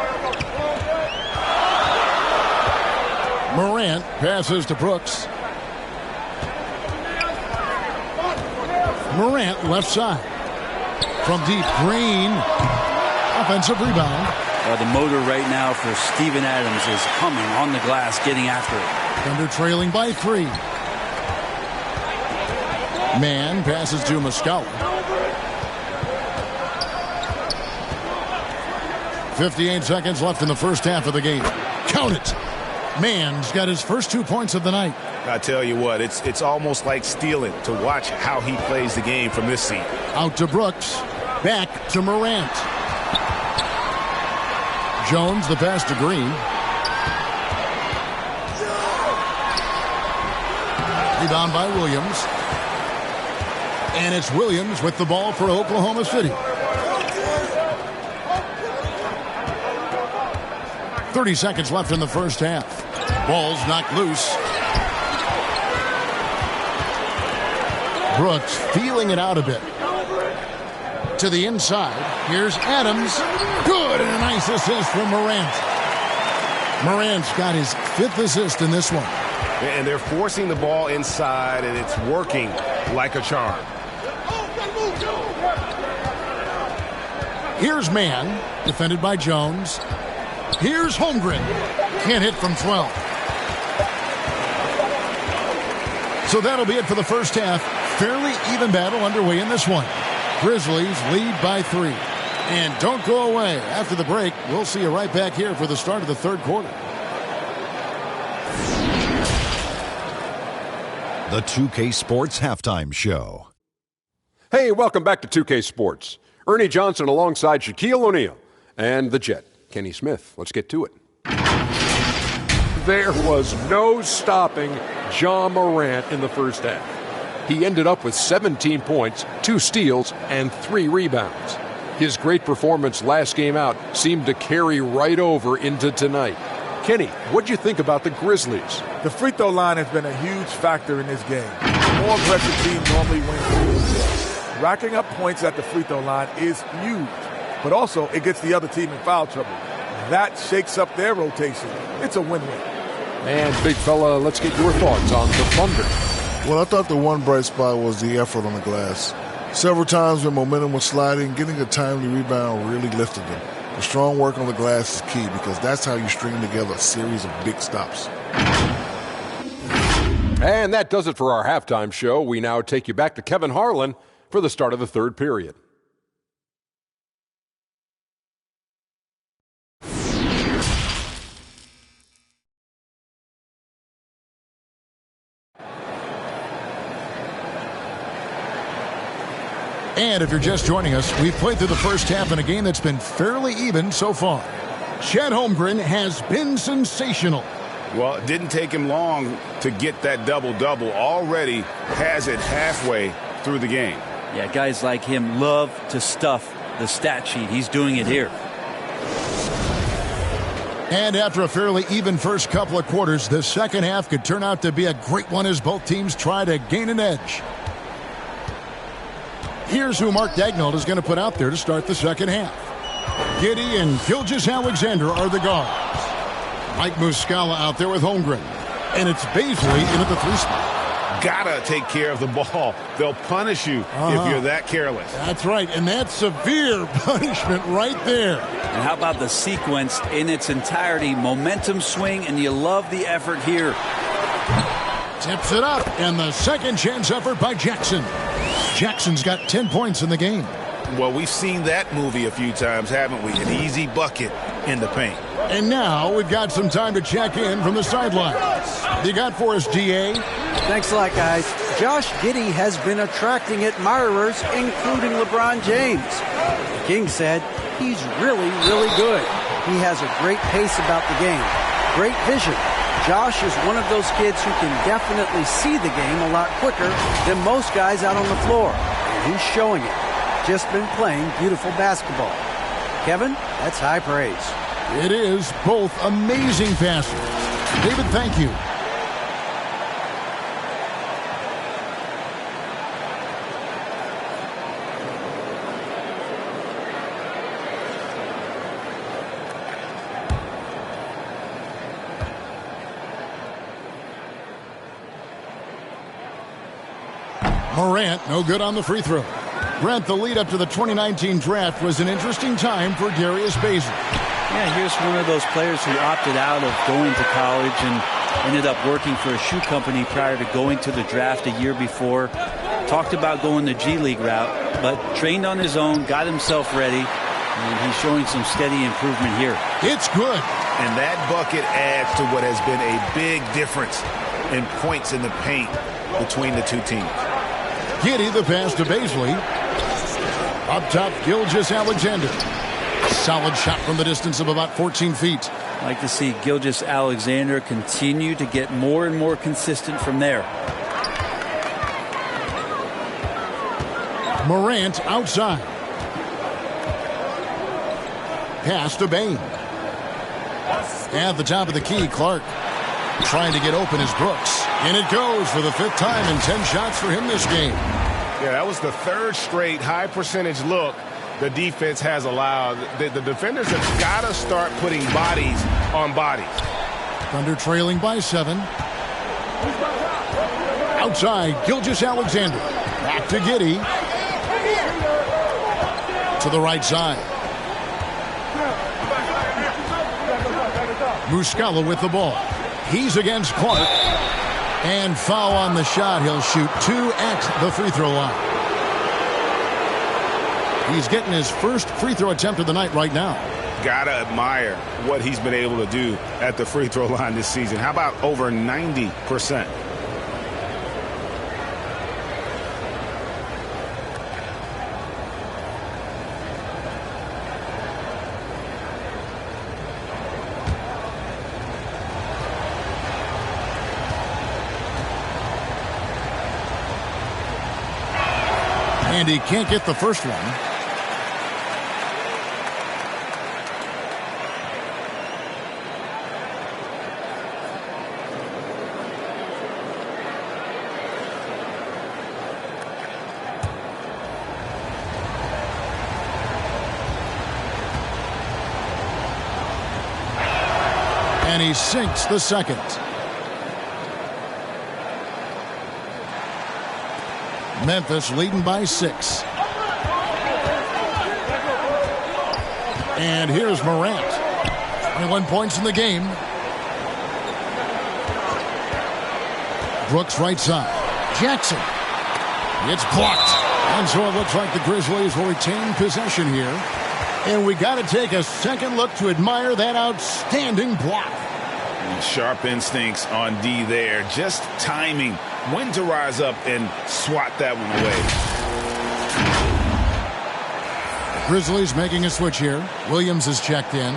Morant passes to Brooks. Morant left side. From deep, Green. Offensive rebound. The motor right now for Steven Adams is humming on the glass, getting after it. Thunder trailing by 3. Mann passes to Muscala. 58 seconds left in the first half of the game. Count it. Mann's got his first 2 points of the night. I tell you what, it's almost like stealing to watch how he plays the game from this seat. Out to Brooks. Back to Morant. Jones, the pass to Green. Rebound by Williams. And it's Williams with the ball for Oklahoma City. 30 seconds left in the first half. Ball's knocked loose. Brooks feeling it out a bit. To the inside. Here's Adams. Good, and a nice assist from Morant. Morant's got his 5th assist in this one. And they're forcing the ball inside, and it's working like a charm. Here's Mann, defended by Jones. Here's Holmgren. Can't hit from 12. So that'll be it for the first half. Fairly even battle underway in this one. Grizzlies lead by 3. And don't go away. After the break, we'll see you right back here for the start of the third quarter. The 2K Sports Halftime Show. Hey, welcome back to 2K Sports. Ernie Johnson alongside Shaquille O'Neal and the Jet, Kenny Smith. Let's get to it. There was no stopping Ja Morant in the first half. He ended up with 17 points, 2 steals, and 3 rebounds. His great performance last game out seemed to carry right over into tonight. Kenny, what'd you think about the Grizzlies? The free throw line has been a huge factor in this game. More aggressive teams normally win free throws. Racking up points at the free throw line is huge, but also it gets the other team in foul trouble. That shakes up their rotation. It's a win-win. And big fella, let's get your thoughts on the Thunder. Well, I thought the one bright spot was the effort on the glass. Several times when momentum was sliding, getting a timely rebound really lifted them. The strong work on the glass is key because that's how you string together a series of big stops. And that does it for our halftime show. We now take you back to Kevin Harlan for the start of the third period. And if you're just joining us, we've played through the first half in a game that's been fairly even so far. Chet Holmgren has been sensational. Well, it didn't take him long to get that double-double. Already has it halfway through the game. Yeah, guys like him love to stuff the stat sheet. He's doing it here. And after a fairly even first couple of quarters, the second half could turn out to be a great one as both teams try to gain an edge. Here's who Mark Daigneault is going to put out there to start the second half. Giddey and Gilgeous-Alexander are the guards. Mike Muscala out there with Holmgren. And it's Baisley in at the 3 spot. Gotta take care of the ball. They'll punish you if you're that careless. That's right, and that's severe punishment right there. And how about the sequence in its entirety? Momentum swing, and you love the effort here. Tips it up, and the second chance effort by Jackson. Jackson's got 10 points in the game. Well, we've seen that movie a few times, haven't we? An easy bucket in the paint. And now we've got some time to check in from the sidelines. What you got for us, D.A.? Thanks a lot, guys. Josh Giddey has been attracting admirers, including LeBron James. The King said he's really, really good. He has a great pace about the game, great vision. Josh is one of those kids who can definitely see the game a lot quicker than most guys out on the floor. And he's showing it. Just been playing beautiful basketball. Kevin, that's high praise. It is both amazing passes. David, thank you. Morant, no good on the free throw. Brent, the lead up to the 2019 draft was an interesting time for Darius Bazley. Yeah, here's one of those players who opted out of going to college and ended up working for a shoe company prior to going to the draft a year before. Talked about going the G League route, but trained on his own, got himself ready, and he's showing some steady improvement here. It's good. And that bucket adds to what has been a big difference in points in the paint between the two teams. Giddey, the pass to Bazley. Up top, Gilgeous-Alexander. Solid shot from the distance of about 14 feet. I'd like to see Gilgeous-Alexander continue to get more and more consistent from there. Morant outside. Pass to Bane. At the top of the key, Clark trying to get open is Brooks. And it goes for the 5th time and 10 shots for him this game. Yeah, that was the 3rd straight high percentage look the defense has allowed. The defenders have got to start putting bodies on bodies. Thunder trailing by 7. Outside, Gilgeous-Alexander. Back to Giddey. To the right side. Muscala with the ball. He's against Clark. And foul on the shot. He'll shoot 2 at the free throw line. He's getting his first free throw attempt of the night right now. Gotta admire what he's been able to do at the free throw line this season. How about over 90%? And he can't get the first one. And he sinks the second. Memphis leading by 6. And here's Morant. 21 points in the game. Brooks right side. Jackson. It's blocked. And so it looks like the Grizzlies will retain possession here. And we got to take a second look to admire that outstanding block. Sharp instincts on D there. Just timing when to rise up and swat that one away. Grizzlies making a switch here. Williams is checked in.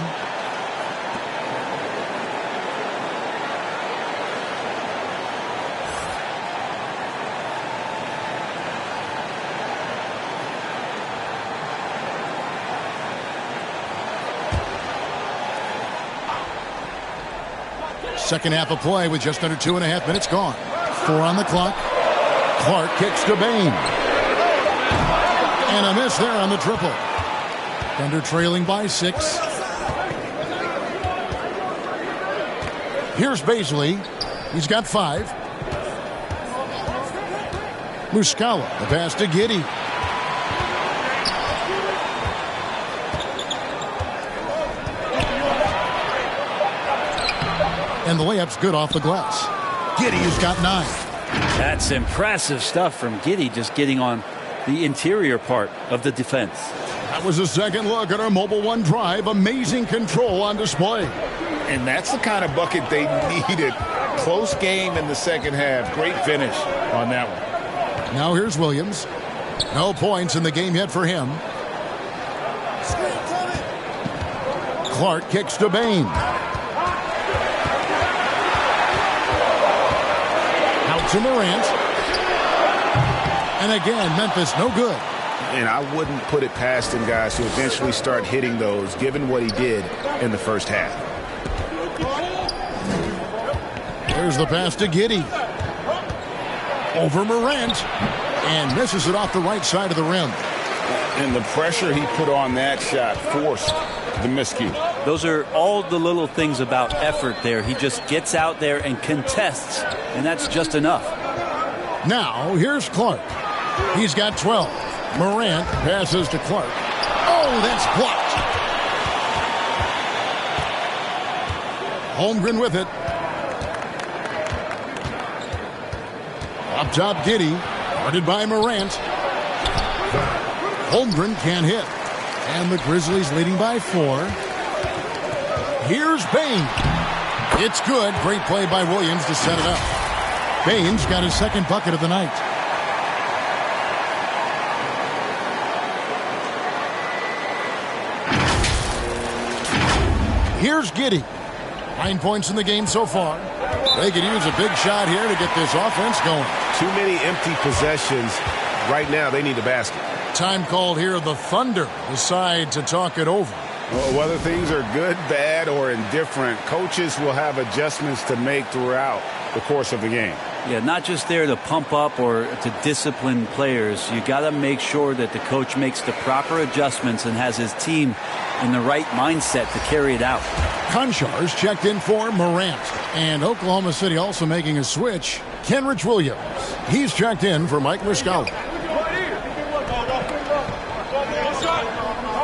Second half of play with just under 2.5 minutes gone. 4 on the clock. Clark kicks to Bane. And a miss there on the triple. Thunder trailing by 6. Here's Bazley. He's got 5. Muscala, the pass to Giddey. And the layup's good off the glass. Giddey's got 9. That's impressive stuff from Giddey, just getting on the interior part of the defense. That was a second look at our Mobile One drive. Amazing control on display. And that's the kind of bucket they needed. Close game in the second half. Great finish on that one. Now here's Williams. No points in the game yet for him. Clark kicks to Bane. To Morant. And again, Memphis no good. And I wouldn't put it past him, guys, to eventually start hitting those, given what he did in the first half. There's the pass to Giddey. Over Morant. And misses it off the right side of the rim. And the pressure he put on that shot forced the miscue. Those are all the little things about effort there. He just gets out there and contests, and that's just enough. Now, here's Clark. He's got 12. Morant passes to Clark. Oh, that's blocked. Holmgren with it. Up top, Giddey. Guarded by Morant. Holmgren can't hit. And the Grizzlies leading by 4. Here's Bain. It's good. Great play by Williams to set it up. Bain's got his second bucket of the night. Here's Giddey. 9 points in the game so far. They could use a big shot here to get this offense going. Too many empty possessions. Right now, they need a basket. Time called here. The Thunder decide to talk it over. Well, whether things are good, bad, or indifferent, coaches will have adjustments to make throughout the course of the game. Yeah, not just there to pump up or to discipline players. You got to make sure that the coach makes the proper adjustments and has his team in the right mindset to carry it out. Konchar's checked in for Morant. And Oklahoma City also making a switch. Kenrich Williams. He's checked in for Mike Muscala.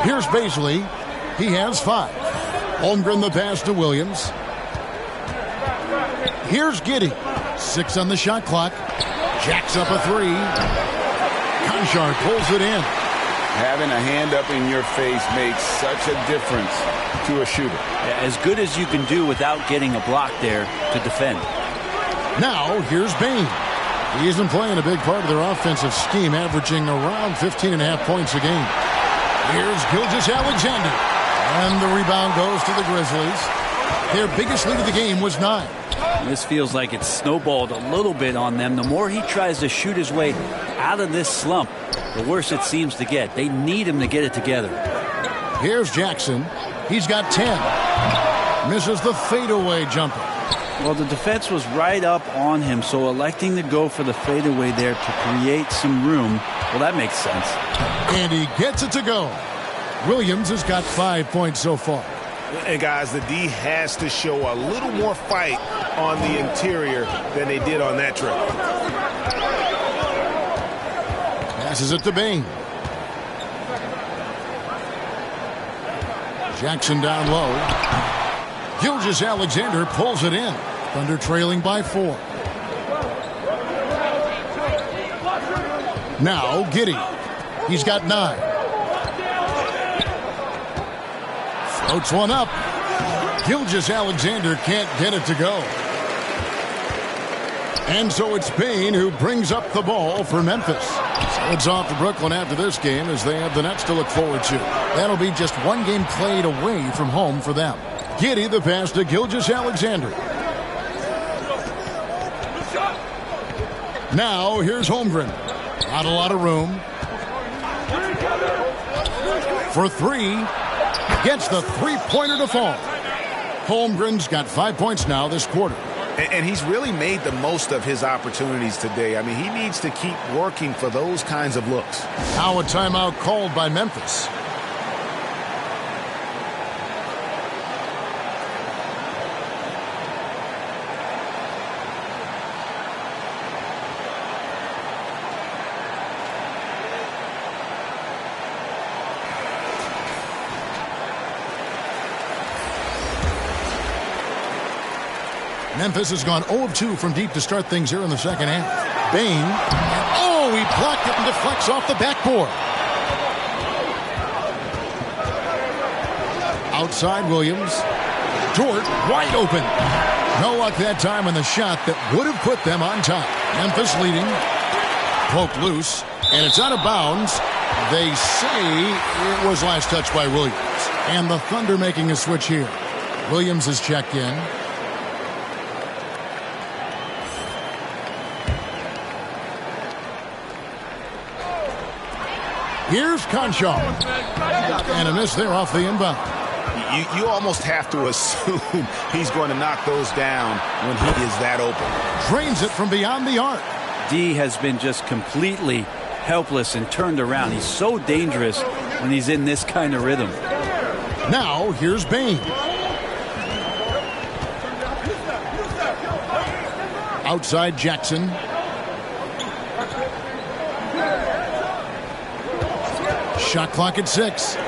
Here's Baisley. He has 5. Holmgren the pass to Williams. Here's Giddey. 6 on the shot clock. Jacks up a 3. Konchar pulls it in. Having a hand up in your face makes such a difference to a shooter. Yeah, as good as you can do without getting a block there to defend. Now, here's Bain. He isn't playing a big part of their offensive scheme, averaging around 15.5 points a game. Here's Gilgeous-Alexander. And the rebound goes to the Grizzlies. Their biggest lead of the game was 9. This feels like it's snowballed a little bit on them. The more he tries to shoot his way out of this slump, the worse it seems to get. They need him to get it together. Here's Jackson. He's got 10. Misses the fadeaway jumper. Well, the defense was right up on him, so electing to go for the fadeaway there to create some room, well, that makes sense. And he gets it to go. Williams has got 5 points so far. And guys, the D has to show a little more fight on the interior than they did on that trip. Passes it to Bain. Jackson down low. Gilgeous-Alexander pulls it in. Thunder trailing by 4. Now Giddey. He's got 9. Floats one up. Gilgeous-Alexander can't get it to go. And so it's Bain who brings up the ball for Memphis. So it's off to Brooklyn after this game as they have the Nets to look forward to. That'll be just one game played away from home for them. Giddey the pass to Gilgeous-Alexander. Now here's Holmgren. Not a lot of room. For 3. Gets the three-pointer to fall. Holmgren's got 5 points now this quarter. And he's really made the most of his opportunities today. I mean, he needs to keep working for those kinds of looks. Now a timeout called by Memphis. Memphis has gone 0 of 2 from deep to start things here in the second half. Bain. Oh, he blocked it and deflects off the backboard. Outside Williams. Dort wide open. No luck that time on the shot that would have put them on top. Memphis leading. Poke loose. And it's out of bounds. They say it was last touched by Williams. And the Thunder making a switch here. Williams is checked in. Here's Konchar. And a miss there off the inbound. You almost have to assume he's going to knock those down when he is that open. Drains it from beyond the arc. D has been just completely helpless and turned around. He's so dangerous when he's in this kind of rhythm. Now here's Bain. Outside Jackson. Shot clock at 6. To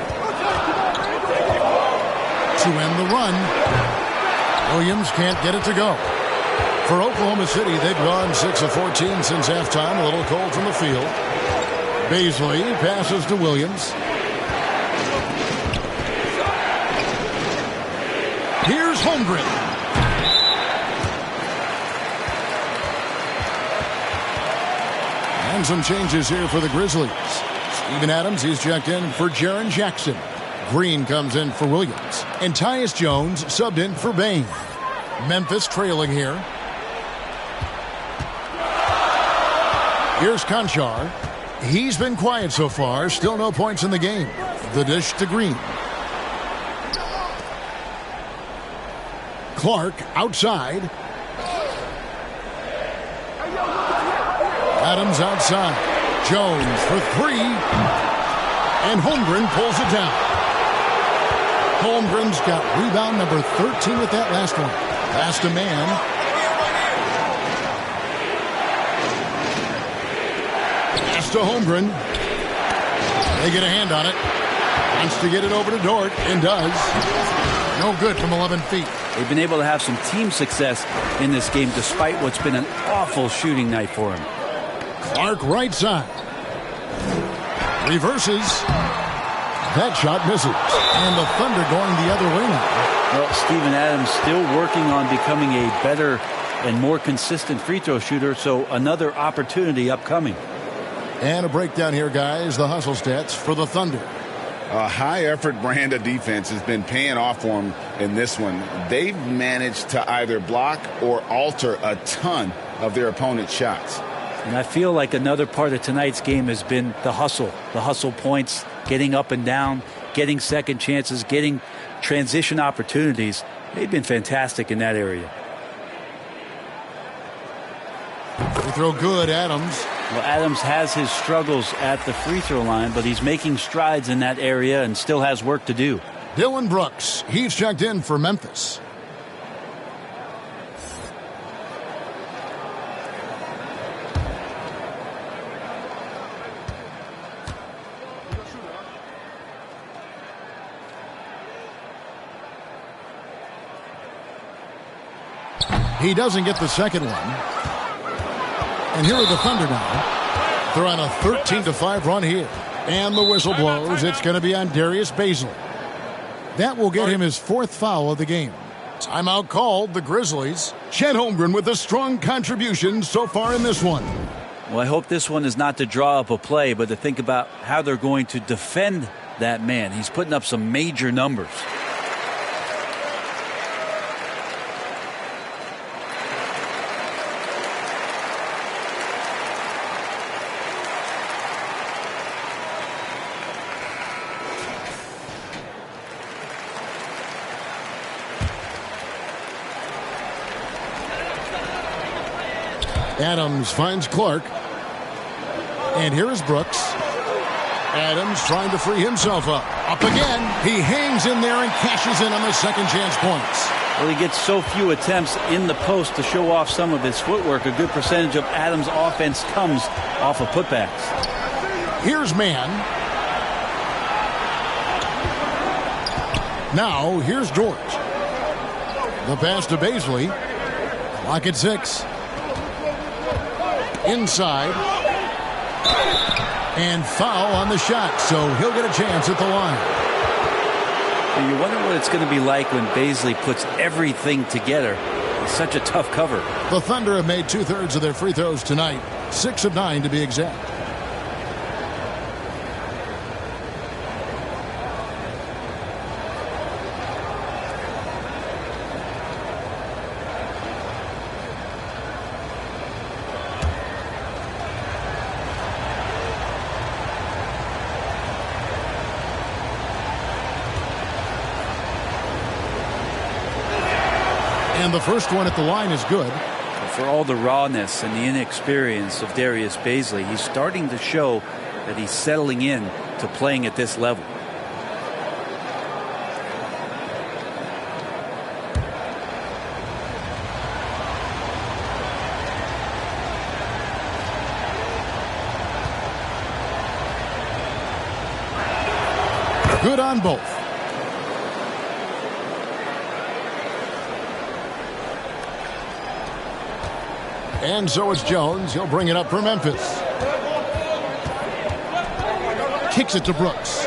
end the run. Williams can't get it to go. For Oklahoma City, they've gone 6 of 14 since halftime. A little cold from the field. Baisley passes to Williams. Here's Holmgren. And some changes here for the Grizzlies. Steven Adams, he's checked in for Jaren Jackson. Green comes in for Williams. And Tyus Jones subbed in for Bain. Memphis trailing here. Here's Conchar. He's been quiet so far. Still no points in the game. The dish to Green. Clark outside. Adams outside. Jones for 3. And Holmgren pulls it down. Holmgren's got rebound number 13 with that last one. Last a man. Pass to Holmgren. They get a hand on it. Wants to get it over to Dort and does. No good from 11 feet. They've been able to have some team success in this game despite what's been an awful shooting night for him. Clark right side. Reverses. That shot misses. And the Thunder going the other way now. Well, Steven Adams still working on becoming a better and more consistent free throw shooter, so another opportunity upcoming. And a breakdown here, guys. The hustle stats for the Thunder. A high-effort brand of defense has been paying off for them in this one. They've managed to either block or alter a ton of their opponent's shots. And I feel like another part of tonight's game has been the hustle points, getting up and down, getting second chances, getting transition opportunities. They've been fantastic in that area. Free throw good, Adams. Well, Adams has his struggles at the free throw line, but he's making strides in that area and still has work to do. Dylan Brooks, he's checked in for Memphis. He doesn't get the second one. And here are the Thunder now. They're on a 13-5 run here. And the whistle blows. It's going to be on Darius Baisley. That will get him his 4th foul of the game. Timeout called, the Grizzlies. Chet Holmgren with a strong contribution so far in this one. Well, I hope this one is not to draw up a play, but to think about how they're going to defend that man. He's putting up some major numbers. Adams finds Clark. And here is Brooks. Adams trying to free himself up. Up again. He hangs in there and cashes in on the second chance points. Well, he gets so few attempts in the post to show off some of his footwork. A good percentage of Adams' offense comes off of putbacks. Here's Mann. Now, here's George. The pass to Baisley. Clock at 6. Inside. And foul on the shot, so he'll get a chance at the line. And you wonder what it's going to be like when Baisley puts everything together. It's such a tough cover. The Thunder have made 2/3 of their free throws tonight. 6 of 9 to be exact. And the first one at the line is good. For all the rawness and the inexperience of Darius Baisley, he's starting to show that he's settling in to playing at this level. Good on both. And so it's Jones. He'll bring it up for Memphis. Kicks it to Brooks.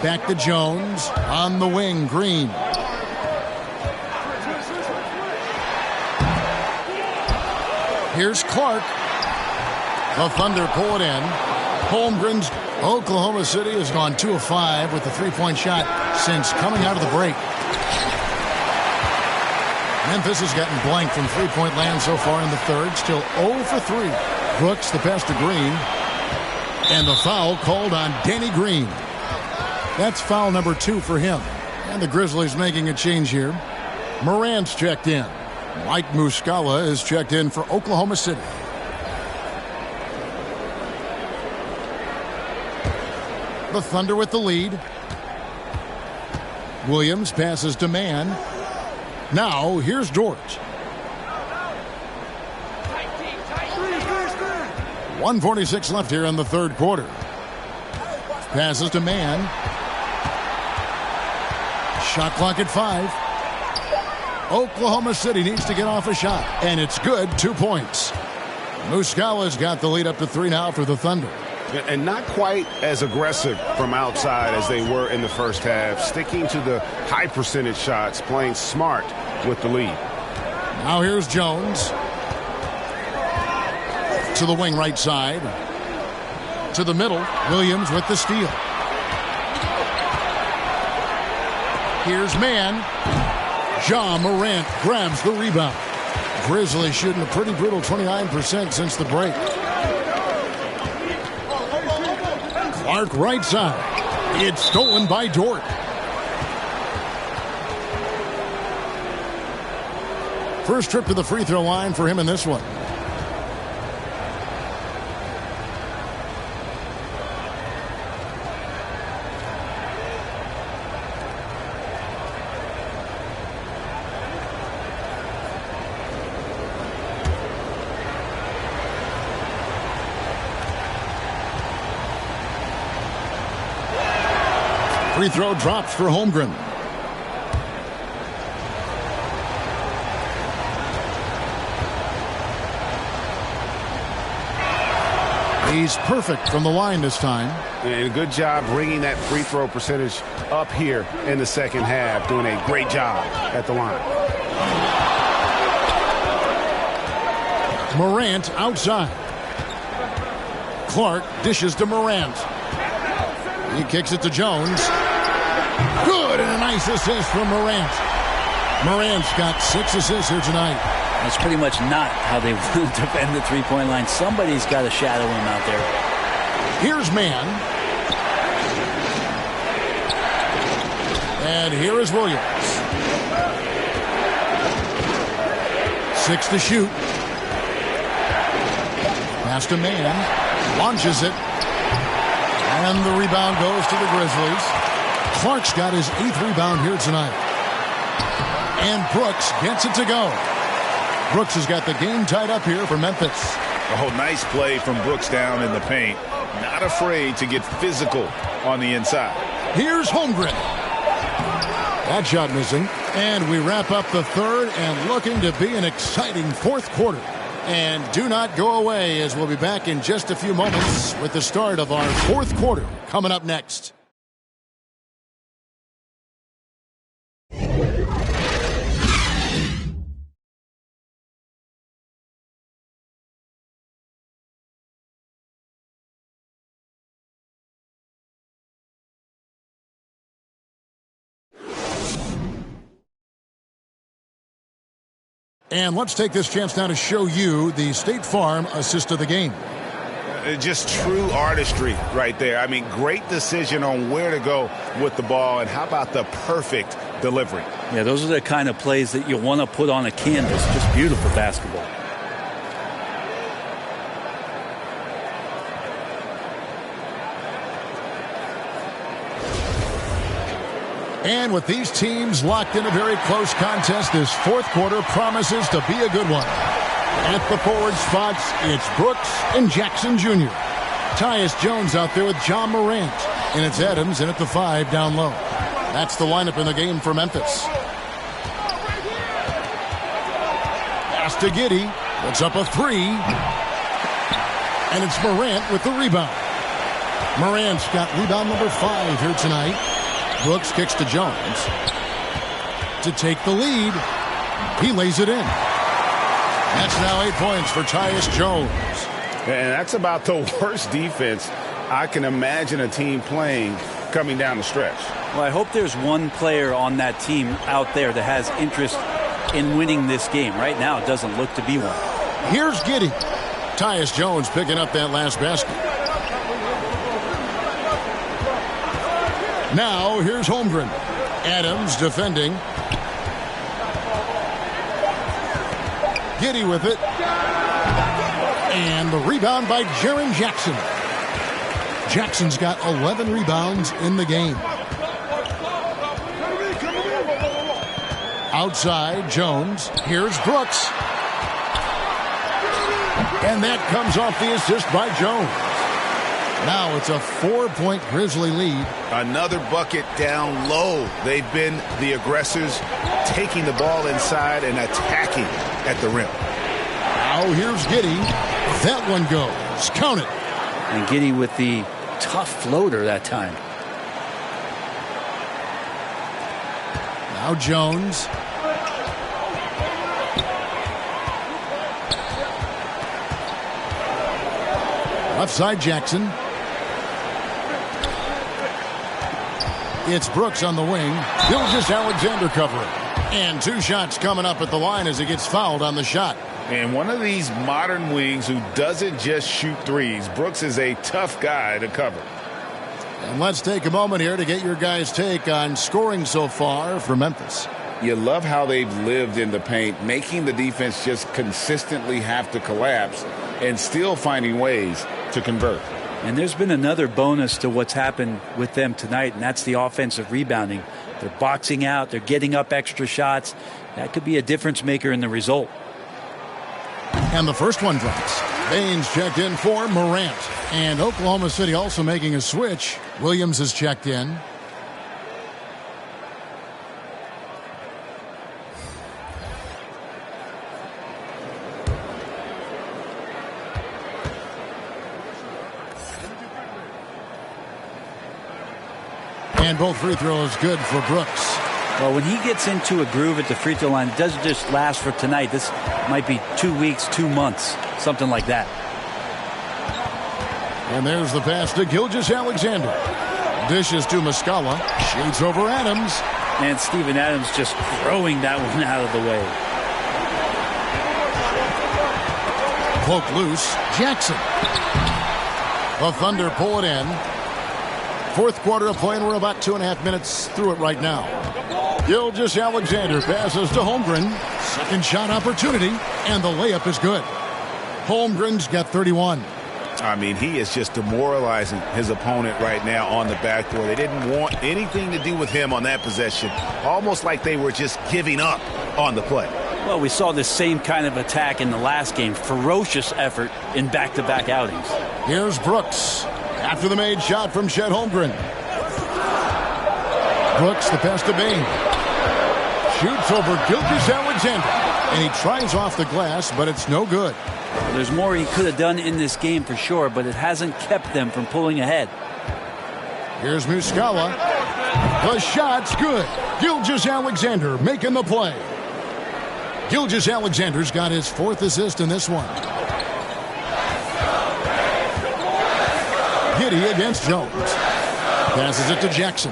Back to Jones. On the wing, Green. Here's Clark. The Thunder pull it in. Holmgren's Oklahoma City has gone 2 of 5 with the three-point shot since coming out of the break. Memphis has gotten blank from three-point land so far in the third. Still 0 for 3. Brooks the pass to Green. And the foul called on Danny Green. That's foul number 2 for him. And the Grizzlies making a change here. Morant's checked in. Mike Muscala is checked in for Oklahoma City. The Thunder with the lead. Williams passes to Mann. Now, here's George. 1:46 left here in the third quarter. Passes to Mann. Shot clock at 5. Oklahoma City needs to get off a shot, and it's good. 2 points. Muscala's got the lead up to 3 now for the Thunder. And not quite as aggressive from outside as they were in the first half. Sticking to the high percentage shots, playing smart with the lead. Now here's Jones. To the wing right side. To the middle. Williams with the steal. Here's Mann. Ja Morant grabs the rebound. Grizzlies shooting a pretty brutal 29% since the break. Clark right side. It's stolen by Dort. First trip to the free throw line for him in this one. Free throw drops for Holmgren. He's perfect from the line this time. And a good job bringing that free throw percentage up here in the second half. Doing a great job at the line. Morant outside. Clark dishes to Morant. He kicks it to Jones. Good, and a nice assist from Morant. Morant's got 6 assists here tonight. That's pretty much not how they will defend the three-point line. Somebody's got to shadow him out there. Here's Mann. And here is Williams. 6 to shoot. Pass to Mann. Launches it. And the rebound goes to the Grizzlies. Clark's got his 8th rebound here tonight. And Brooks gets it to go. Brooks has got the game tied up here for Memphis. Oh, nice play from Brooks down in the paint. Not afraid to get physical on the inside. Here's Holmgren. That shot missing. And we wrap up the third and looking to be an exciting fourth quarter. And do not go away, as we'll be back in just a few moments with the start of our fourth quarter coming up next. And let's take this chance now to show you the State Farm assist of the game. Just true artistry right there. I mean, great decision on where to go with the ball, and how about the perfect delivery? Yeah, those are the kind of plays that you want to put on a canvas. Just beautiful basketball. And with these teams locked in a very close contest, this fourth quarter promises to be a good one. At the forward spots, it's Brooks and Jackson Jr. Tyus Jones out there with John Morant. And it's Adams in at the 5 down low. That's the lineup in the game for Memphis. Pass to Giddey. Puts up a 3. And it's Morant with the rebound. Morant's got rebound number 5 here tonight. Brooks kicks to Jones. To take the lead. He lays it in. That's now 8 points for Tyus Jones. And that's about the worst defense I can imagine a team playing coming down the stretch. Well, I hope there's one player on that team out there that has interest in winning this game. Right now, it doesn't look to be one. Here's Giddey. Tyus Jones picking up that last basket. Now, here's Holmgren. Adams defending. Giddey with it. And the rebound by Jaren Jackson. Jackson's got 11 rebounds in the game. Outside, Jones. Here's Brooks. And that comes off the assist by Jones. Now it's a 4-point Grizzly lead. Another bucket down low. They've been the aggressors, taking the ball inside and attacking at the rim. Now here's Giddey. That one goes. Count it. And Giddey with the tough floater that time. Now Jones. Left side Jackson. It's Brooks on the wing. Gilgeous-Alexander covering. And 2 shots coming up at the line as he gets fouled on the shot. And one of these modern wings who doesn't just shoot threes. Brooks is a tough guy to cover. And let's take a moment here to get your guys' take on scoring so far for Memphis. You love how they've lived in the paint, making the defense just consistently have to collapse and still finding ways to convert. And there's been another bonus to what's happened with them tonight, and that's the offensive rebounding. They're boxing out. They're getting up extra shots. That could be a difference maker in the result. And the first one drops. Baines checked in for Morant. And Oklahoma City also making a switch. Williams is checked in. And both free throws good for Brooks. Well, when he gets into a groove at the free throw line, it doesn't just last for tonight. This might be 2 weeks, 2 months, something like that. And there's the pass to Gilgeous-Alexander. Dishes to Muscala. Shoots over Adams. And Steven Adams just throwing that one out of the way. Cloak loose. Jackson. The Thunder pull it in. Fourth quarter of play, and we're about 2.5 minutes through it right now. Gilgeous-Alexander passes to Holmgren. Second shot opportunity, and the layup is good. Holmgren's got 31. I mean, he is just demoralizing his opponent right now on the backboard. They didn't want anything to do with him on that possession. Almost like they were just giving up on the play. Well, we saw this same kind of attack in the last game. Ferocious effort in back-to-back outings. Here's Brooks. After the made shot from Chet Holmgren. Brooks, the pass to Bain. Shoots over Gilgeous-Alexander. And he tries off the glass, but it's no good. There's more he could have done in this game for sure, but it hasn't kept them from pulling ahead. Here's Muscala. The shot's good. Gilgeous-Alexander making the play. Gilgeous-Alexander's got his 4th assist in this one. Giddey against Jones. Passes it to Jackson.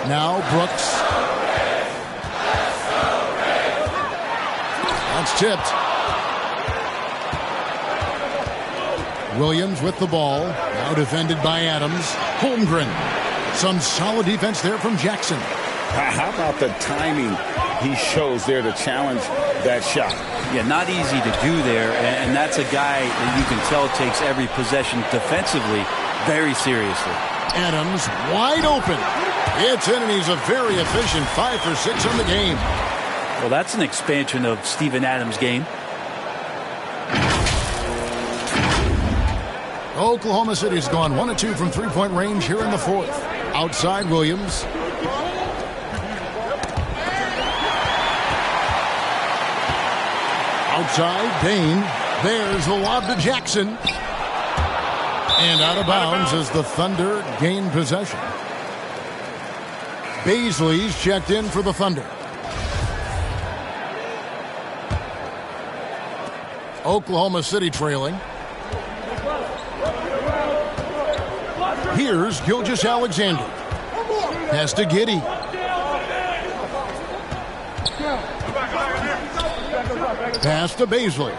Now Brooks. That's tipped. Williams with the ball. Now defended by Adams. Holmgren. Some solid defense there from Jackson. How about the timing he shows there to challenge that shot? Yeah, not easy to do there, and that's a guy that you can tell takes every possession defensively very seriously. Adams wide open. It's in, and he's a very efficient 5 for 6 on the game. Well, that's an expansion of Steven Adams' game. Oklahoma City's gone 1 of 2 from three-point range here in the fourth. Outside Williams. Outside Dane. There's the lob to Jackson. And out of bounds as the Thunder gain possession. Baisley's checked in for the Thunder. Oklahoma City trailing. Here's Gilgeous-Alexander. Pass to Giddey. Pass to Baisley.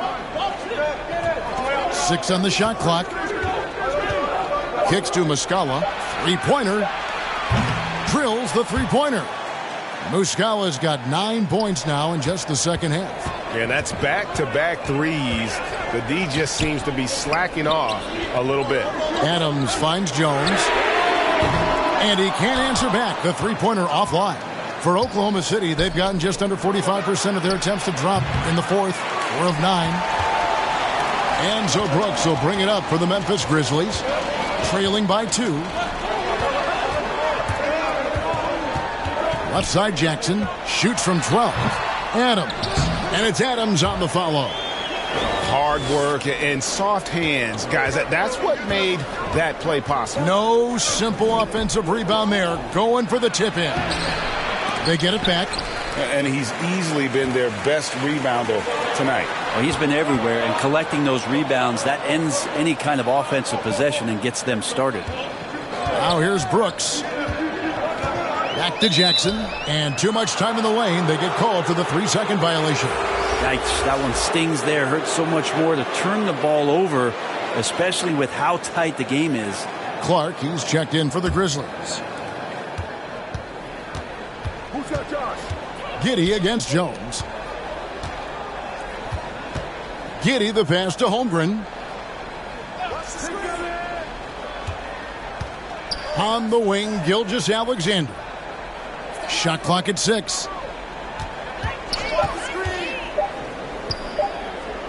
6 on the shot clock. Kicks to Muscala. Three-pointer. Drills the three-pointer. Muscala's got 9 points now in just the second half. And that's back-to-back threes. The D just seems to be slacking off a little bit. Adams finds Jones. And he can't answer back. The three-pointer offline. For Oklahoma City, they've gotten just under 45% of their attempts to drop in the fourth. 4 of 9. And so Brooks will bring it up for the Memphis Grizzlies. Trailing by 2. Left side Jackson. Shoots from 12. Adams. And it's Adams on the follow. Hard work and soft hands, guys. That's what made that play possible. No simple offensive rebound there. Going for the tip-in. They get it back. And he's easily been their best rebounder tonight. Well, he's been everywhere, and collecting those rebounds, that ends any kind of offensive possession and gets them started. Now here's Brooks. Back to Jackson. And too much time in the lane. They get called for the 3-second violation. Yikes, that one stings there. Hurts so much more to turn the ball over, especially with how tight the game is. Clark, he's checked in for the Grizzlies. Who's that, Josh? Giddey against Jones. Giddey the pass to Holmgren. On the wing, Gilgeous-Alexander. Shot clock at 6.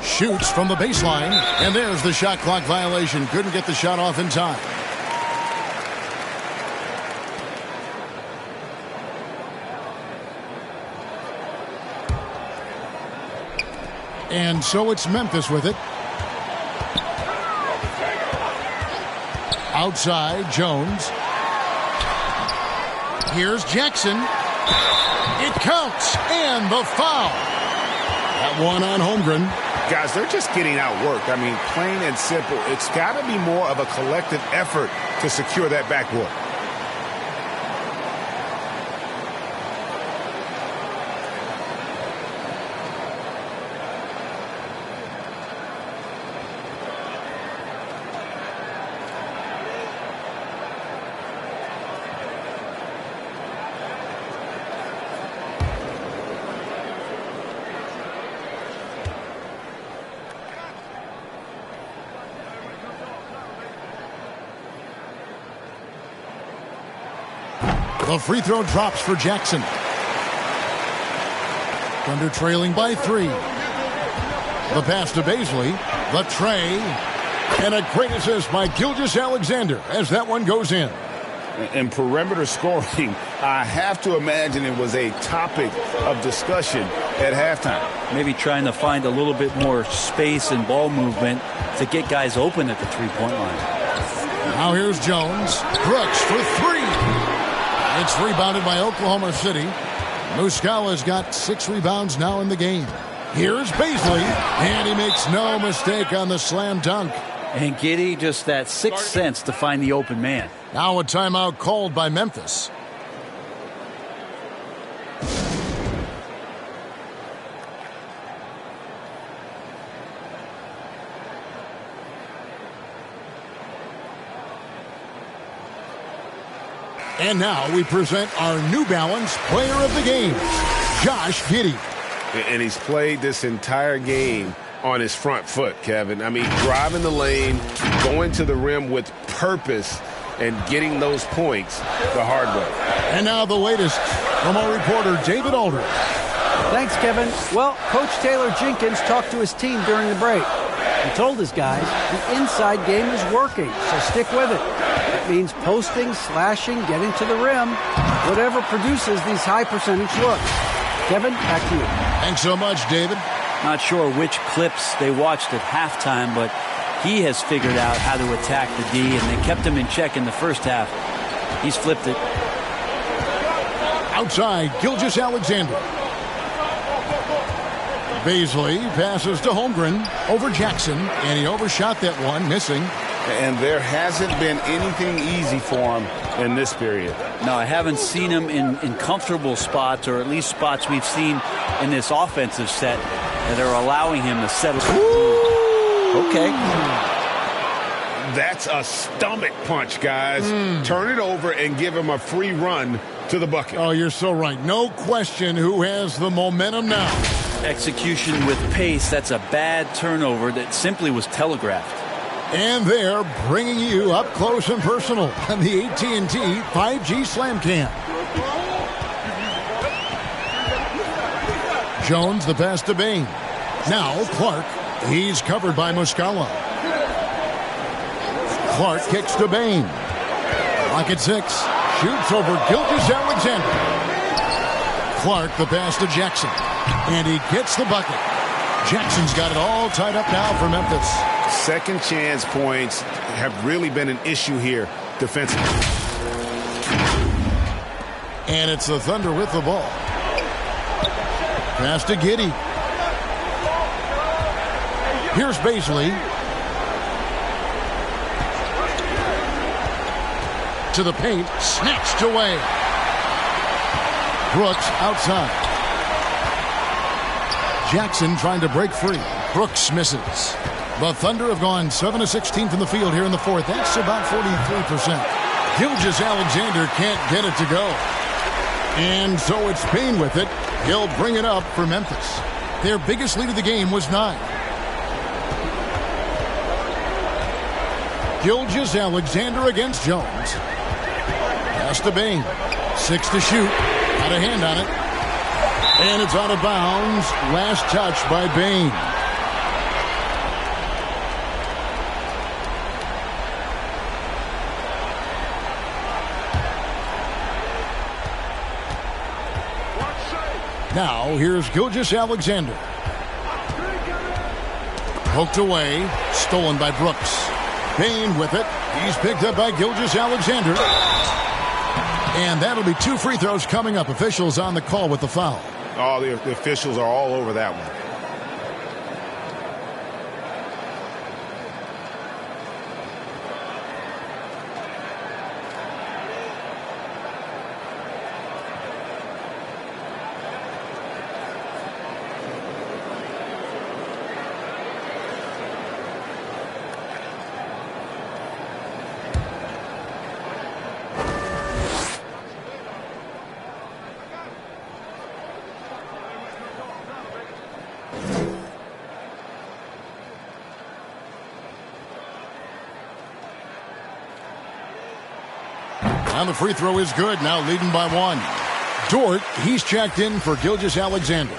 Shoots from the baseline, and there's the shot clock violation. Couldn't get the shot off in time. And so it's Memphis with it. Outside, Jones. Here's Jackson. It counts, and the foul. That one on Holmgren. Guys, they're just getting outworked. I mean, plain and simple. It's got to be more of a collective effort to secure that backboard. The free throw drops for Jackson. Thunder trailing by 3. The pass to Baisley. The tray. And a great assist by Gilgeous-Alexander as that one goes in. And perimeter scoring, I have to imagine it was a topic of discussion at halftime. Maybe trying to find a little bit more space and ball movement to get guys open at the three-point line. Now here's Jones. Brooks for 3. It's rebounded by Oklahoma City. Muscala's got 6 rebounds now in the game. Here's Baisley, and he makes no mistake on the slam dunk. And Giddey, just that sixth sense to find the open man. Now a timeout called by Memphis. And now we present our New Balance Player of the Game, Josh Giddey. And he's played this entire game on his front foot, Kevin. I mean, driving the lane, going to the rim with purpose, and getting those points the hard way. And now the latest from our reporter, David Aldridge. Thanks, Kevin. Well, Coach Taylor Jenkins talked to his team during the break. He told his guys the inside game is working, so stick with it. It means posting, slashing, getting to the rim, whatever produces these high percentage looks. Kevin, back to you. Thanks so much, David. Not sure which clips they watched at halftime, but he has figured out how to attack the D, and they kept him in check in the first half. He's flipped it. Outside, Gilgeous-Alexander. Baisley passes to Holmgren over Jackson, and he overshot that one, missing. And there hasn't been anything easy for him in this period. No, I haven't seen him in comfortable spots, or at least spots we've seen in this offensive set that are allowing him to settle. Ooh. Okay. That's a stomach punch, guys. Turn it over and give him a free run to the bucket. Oh, you're so right. No question who has the momentum now. Execution with pace. That's a bad turnover that simply was telegraphed. And they're bringing you up close and personal on the AT&T 5G Slam Cam. Jones, the pass to Bain. Now Clark. He's covered by Muscala. Clark kicks to Bain. Lock at 6. Shoots over Gilgeous-Alexander. Clark, the pass to Jackson. And he gets the bucket. Jackson's got it all tied up now for Memphis. Second chance points have really been an issue here defensively. And it's the Thunder with the ball. Pass to Giddey. Here's Baisley. To the paint. Snatched away. Brooks outside. Jackson trying to break free. Brooks misses. The Thunder have gone 7 of 16 from the field here in the fourth. That's about 43%. Gilgeous-Alexander can't get it to go. And so it's Bain with it. He'll bring it up for Memphis. Their biggest lead of the game was 9. Gilgeous-Alexander against Jones. Pass to Bain. 6 to shoot. Got a hand on it. And it's out of bounds. Last touch by Bain. Now, here's Gilgeous-Alexander. Poked away. Stolen by Brooks. Bain with it. He's picked up by Gilgeous-Alexander. And that'll be 2 free throws coming up. Officials on the call with the foul. Oh, the officials are all over that one. And the free throw is good, now leading by 1. Dort, he's checked in for Gilgeous-Alexander.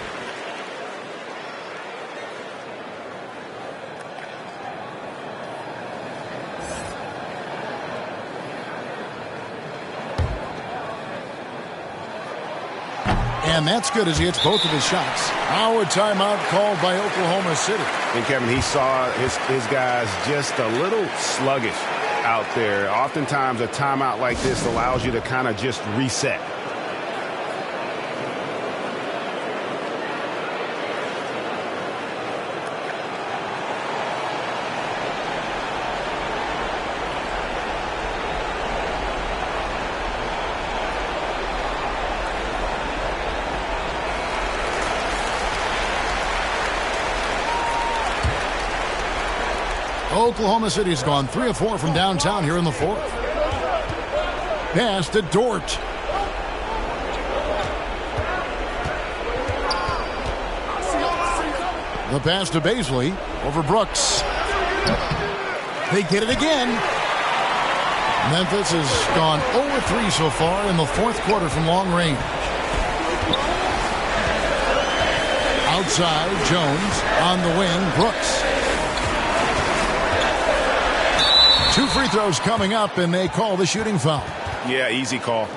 And that's good as he hits both of his shots. Now a timeout called by Oklahoma City. And Kevin, he saw his guys just a little sluggish out there. Oftentimes a timeout like this allows you to kind of just reset. Oklahoma City's gone 3 of 4 from downtown here in the fourth. Pass to Dort. The pass to Baisley over Brooks. They get it again. Memphis has gone 0-3 so far in the fourth quarter from long range. Outside, Jones on the wing, Brooks. 2 free throws coming up, and they call the shooting foul. Yeah, easy call.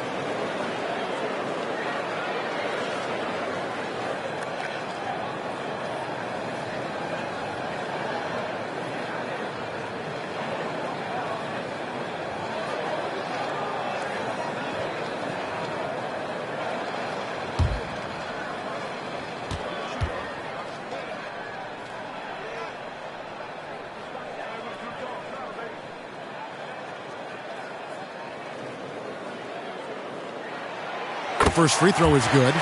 First free throw is good.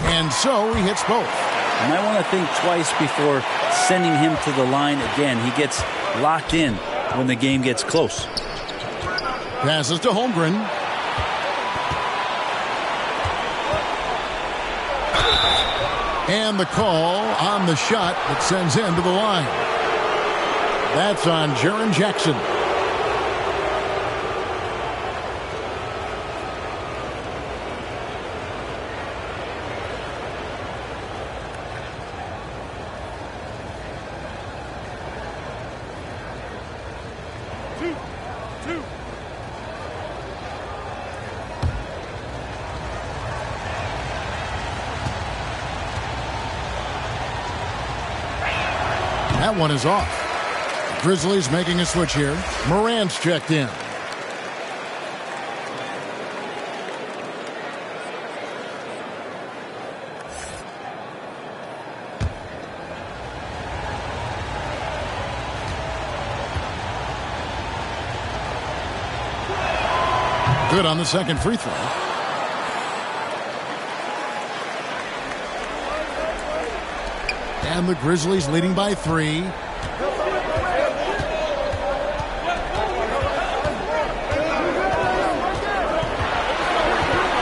And so he hits both. You might want to think twice before sending him to the line again. He gets locked in when the game gets close. Passes to Holmgren. And the call on the shot that sends him to the line. That's on Jaren Jackson. That one is off. Grizzlies making a switch here. Morant's checked in. Good on the second free throw. And the Grizzlies leading by 3.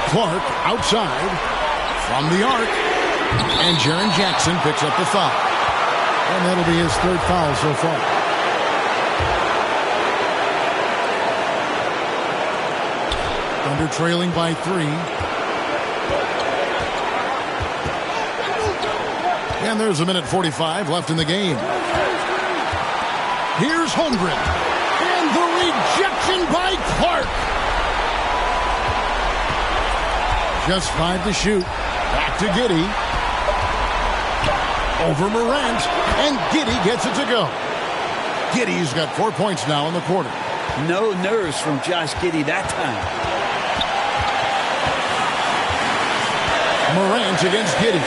Clark outside from the arc. And Jaren Jackson picks up the foul. And that'll be his 3rd foul so far. Thunder trailing by 3. And there's a minute 45 left in the game. Here's Holmgren. And the rejection by Clark. Just 5 to shoot. Back to Giddey. Over Morant. And Giddey gets it to go. Giddey's got 4 points now in the quarter. No nerves from Josh Giddey that time. Morant against Giddey.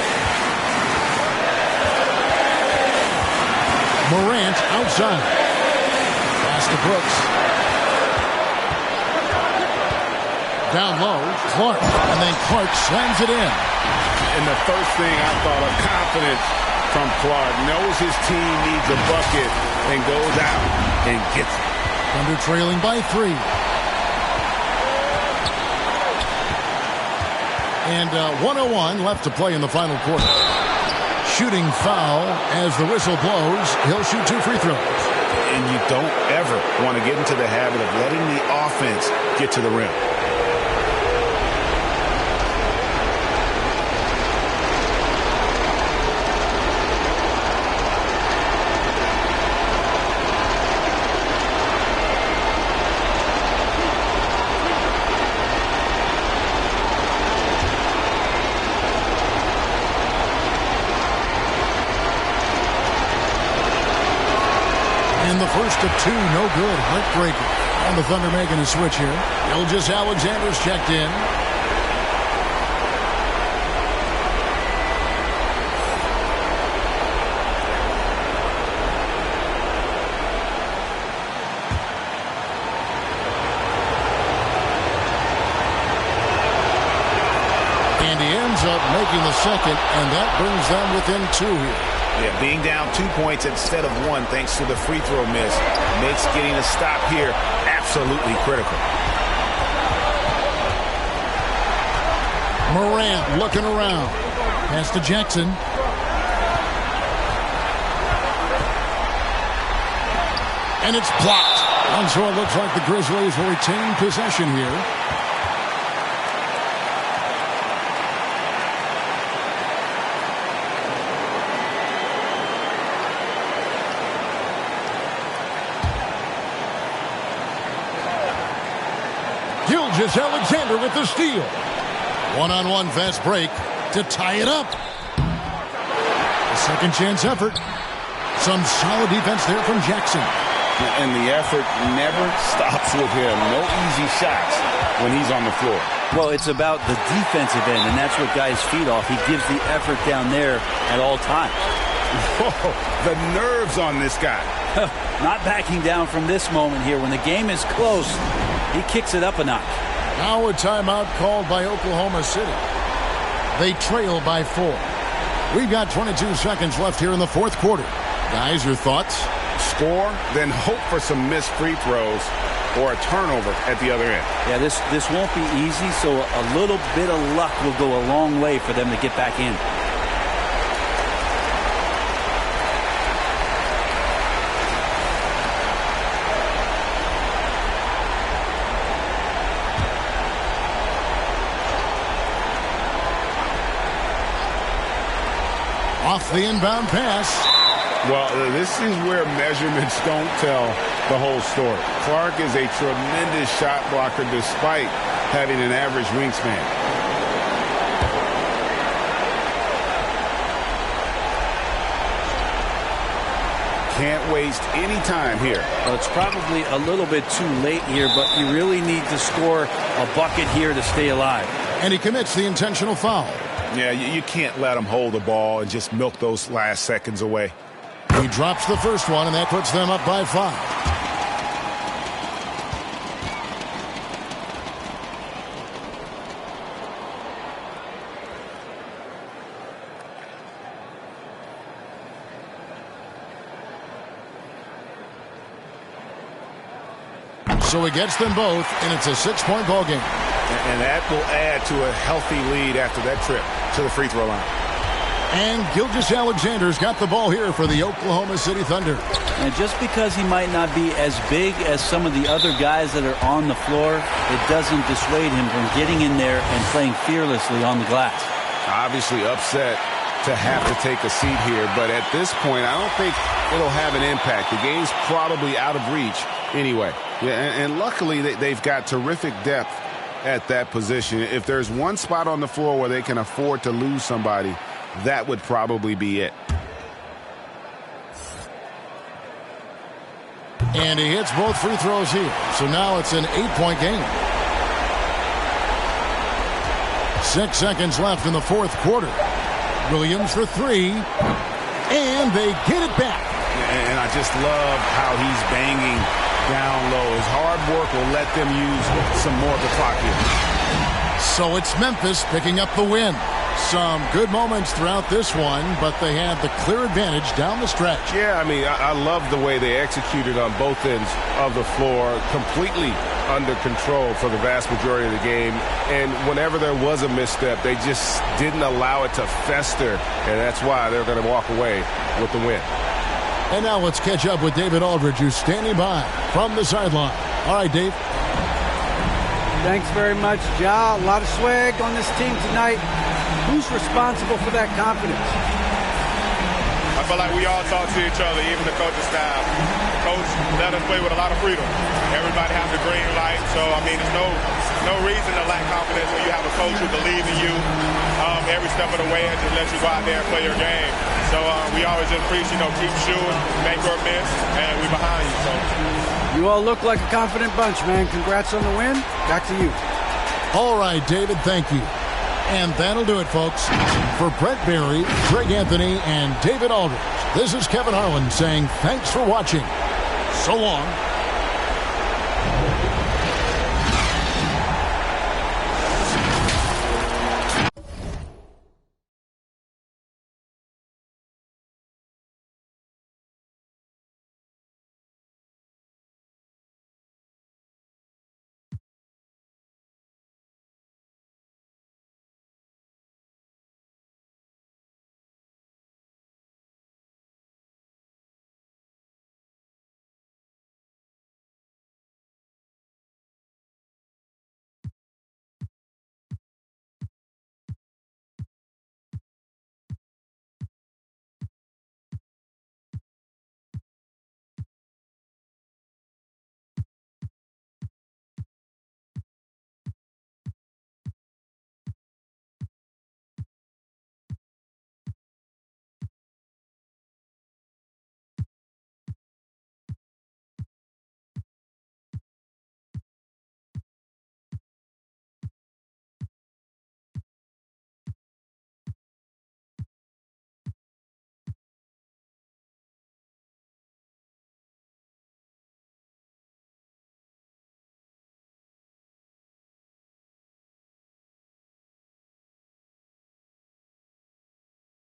Morant outside. Pass to Brooks. Down low, Clark. And then Clark slams it in. And the first thing I thought of, confidence from Clark. Knows his team needs a bucket and goes out and gets it. Thunder trailing by 3. And 1:01 left to play in the final quarter. Shooting foul as the whistle blows. He'll shoot 2 free throws. And you don't ever want to get into the habit of letting the offense get to the rim. And the first of 2, no good. Heartbreaker. And the Thunder making a switch here. Gilgeous-Alexander's checked in. And he ends up making the second, and that brings them within 2 here. Yeah, being down 2 points instead of 1 thanks to the free throw miss makes getting a stop here absolutely critical. Morant looking around. Pass to Jackson. And it's blocked. And so it looks like the Grizzlies will retain possession here. Gilgeous-Alexander with the steal. One-on-one fast break to tie it up. A second chance effort. Some solid defense there from Jackson. And the effort never stops with him. No easy shots when he's on the floor. Well, it's about the defensive end, and that's what guys feed off. He gives the effort down there at all times. Whoa, the nerves on this guy. Not backing down from this moment here. When the game is close, he kicks it up a notch. Now a timeout called by Oklahoma City. They trail by 4. We've got 22 seconds left here in the fourth quarter. Guys, your thoughts? Score, then hope for some missed free throws or a turnover at the other end. Yeah, this won't be easy, so a little bit of luck will go a long way for them to get back in. Off the inbound pass. Well, this is where measurements don't tell the whole story. Clark is a tremendous shot blocker despite having an average wingspan. Can't waste any time here. Well, it's probably a little bit too late here, but you really need to score a bucket here to stay alive. And he commits the intentional foul. Yeah, you can't let him hold the ball and just milk those last seconds away. He drops the first one, and that puts them up by 5. So he gets them both, and it's a 6-point ball game. And that will add to a healthy lead after that trip to the free throw line. And Gilgeous-Alexander's got the ball here for the Oklahoma City Thunder. And just because he might not be as big as some of the other guys that are on the floor, it doesn't dissuade him from getting in there and playing fearlessly on the glass. Obviously upset to have to take a seat here, but at this point, I don't think it'll have an impact. The game's probably out of reach anyway. Yeah, and luckily they've got terrific depth at that position. If there's one spot on the floor where they can afford to lose somebody, that would probably be it. And he hits both free throws here. So now it's an 8-point game. 6 seconds left in the fourth quarter. Williams for 3. And they get it back. And I just love how he's banging down low. His hard work will let them use some more of the clock here. So it's Memphis picking up the win. Some good moments throughout this one, but they had the clear advantage down the stretch. Yeah, I mean, I love the way they executed on both ends of the floor, completely under control for the vast majority of the game. And whenever there was a misstep, they just didn't allow it to fester, and that's why they're going to walk away with the win. And now let's catch up with David Aldridge, who's standing by from the sideline. All right, Dave. Thanks very much, Ja. A lot of swag on this team tonight. Who's responsible for that confidence? I feel like we all talk to each other, even the coaching staff. The coach let us play with a lot of freedom. Everybody has the green light, so I mean, there's no reason to lack confidence when you have a coach who believes in you every step of the way and just lets you go out there and play your game. So we always just preach, keep shooting, make or miss, and we behind you. So you all look like a confident bunch, man. Congrats on the win. Back to you. All right, David, thank you. And that'll do it, folks. For Brett Barry, Greg Anthony, and David Aldridge, this is Kevin Harlan saying thanks for watching. So long.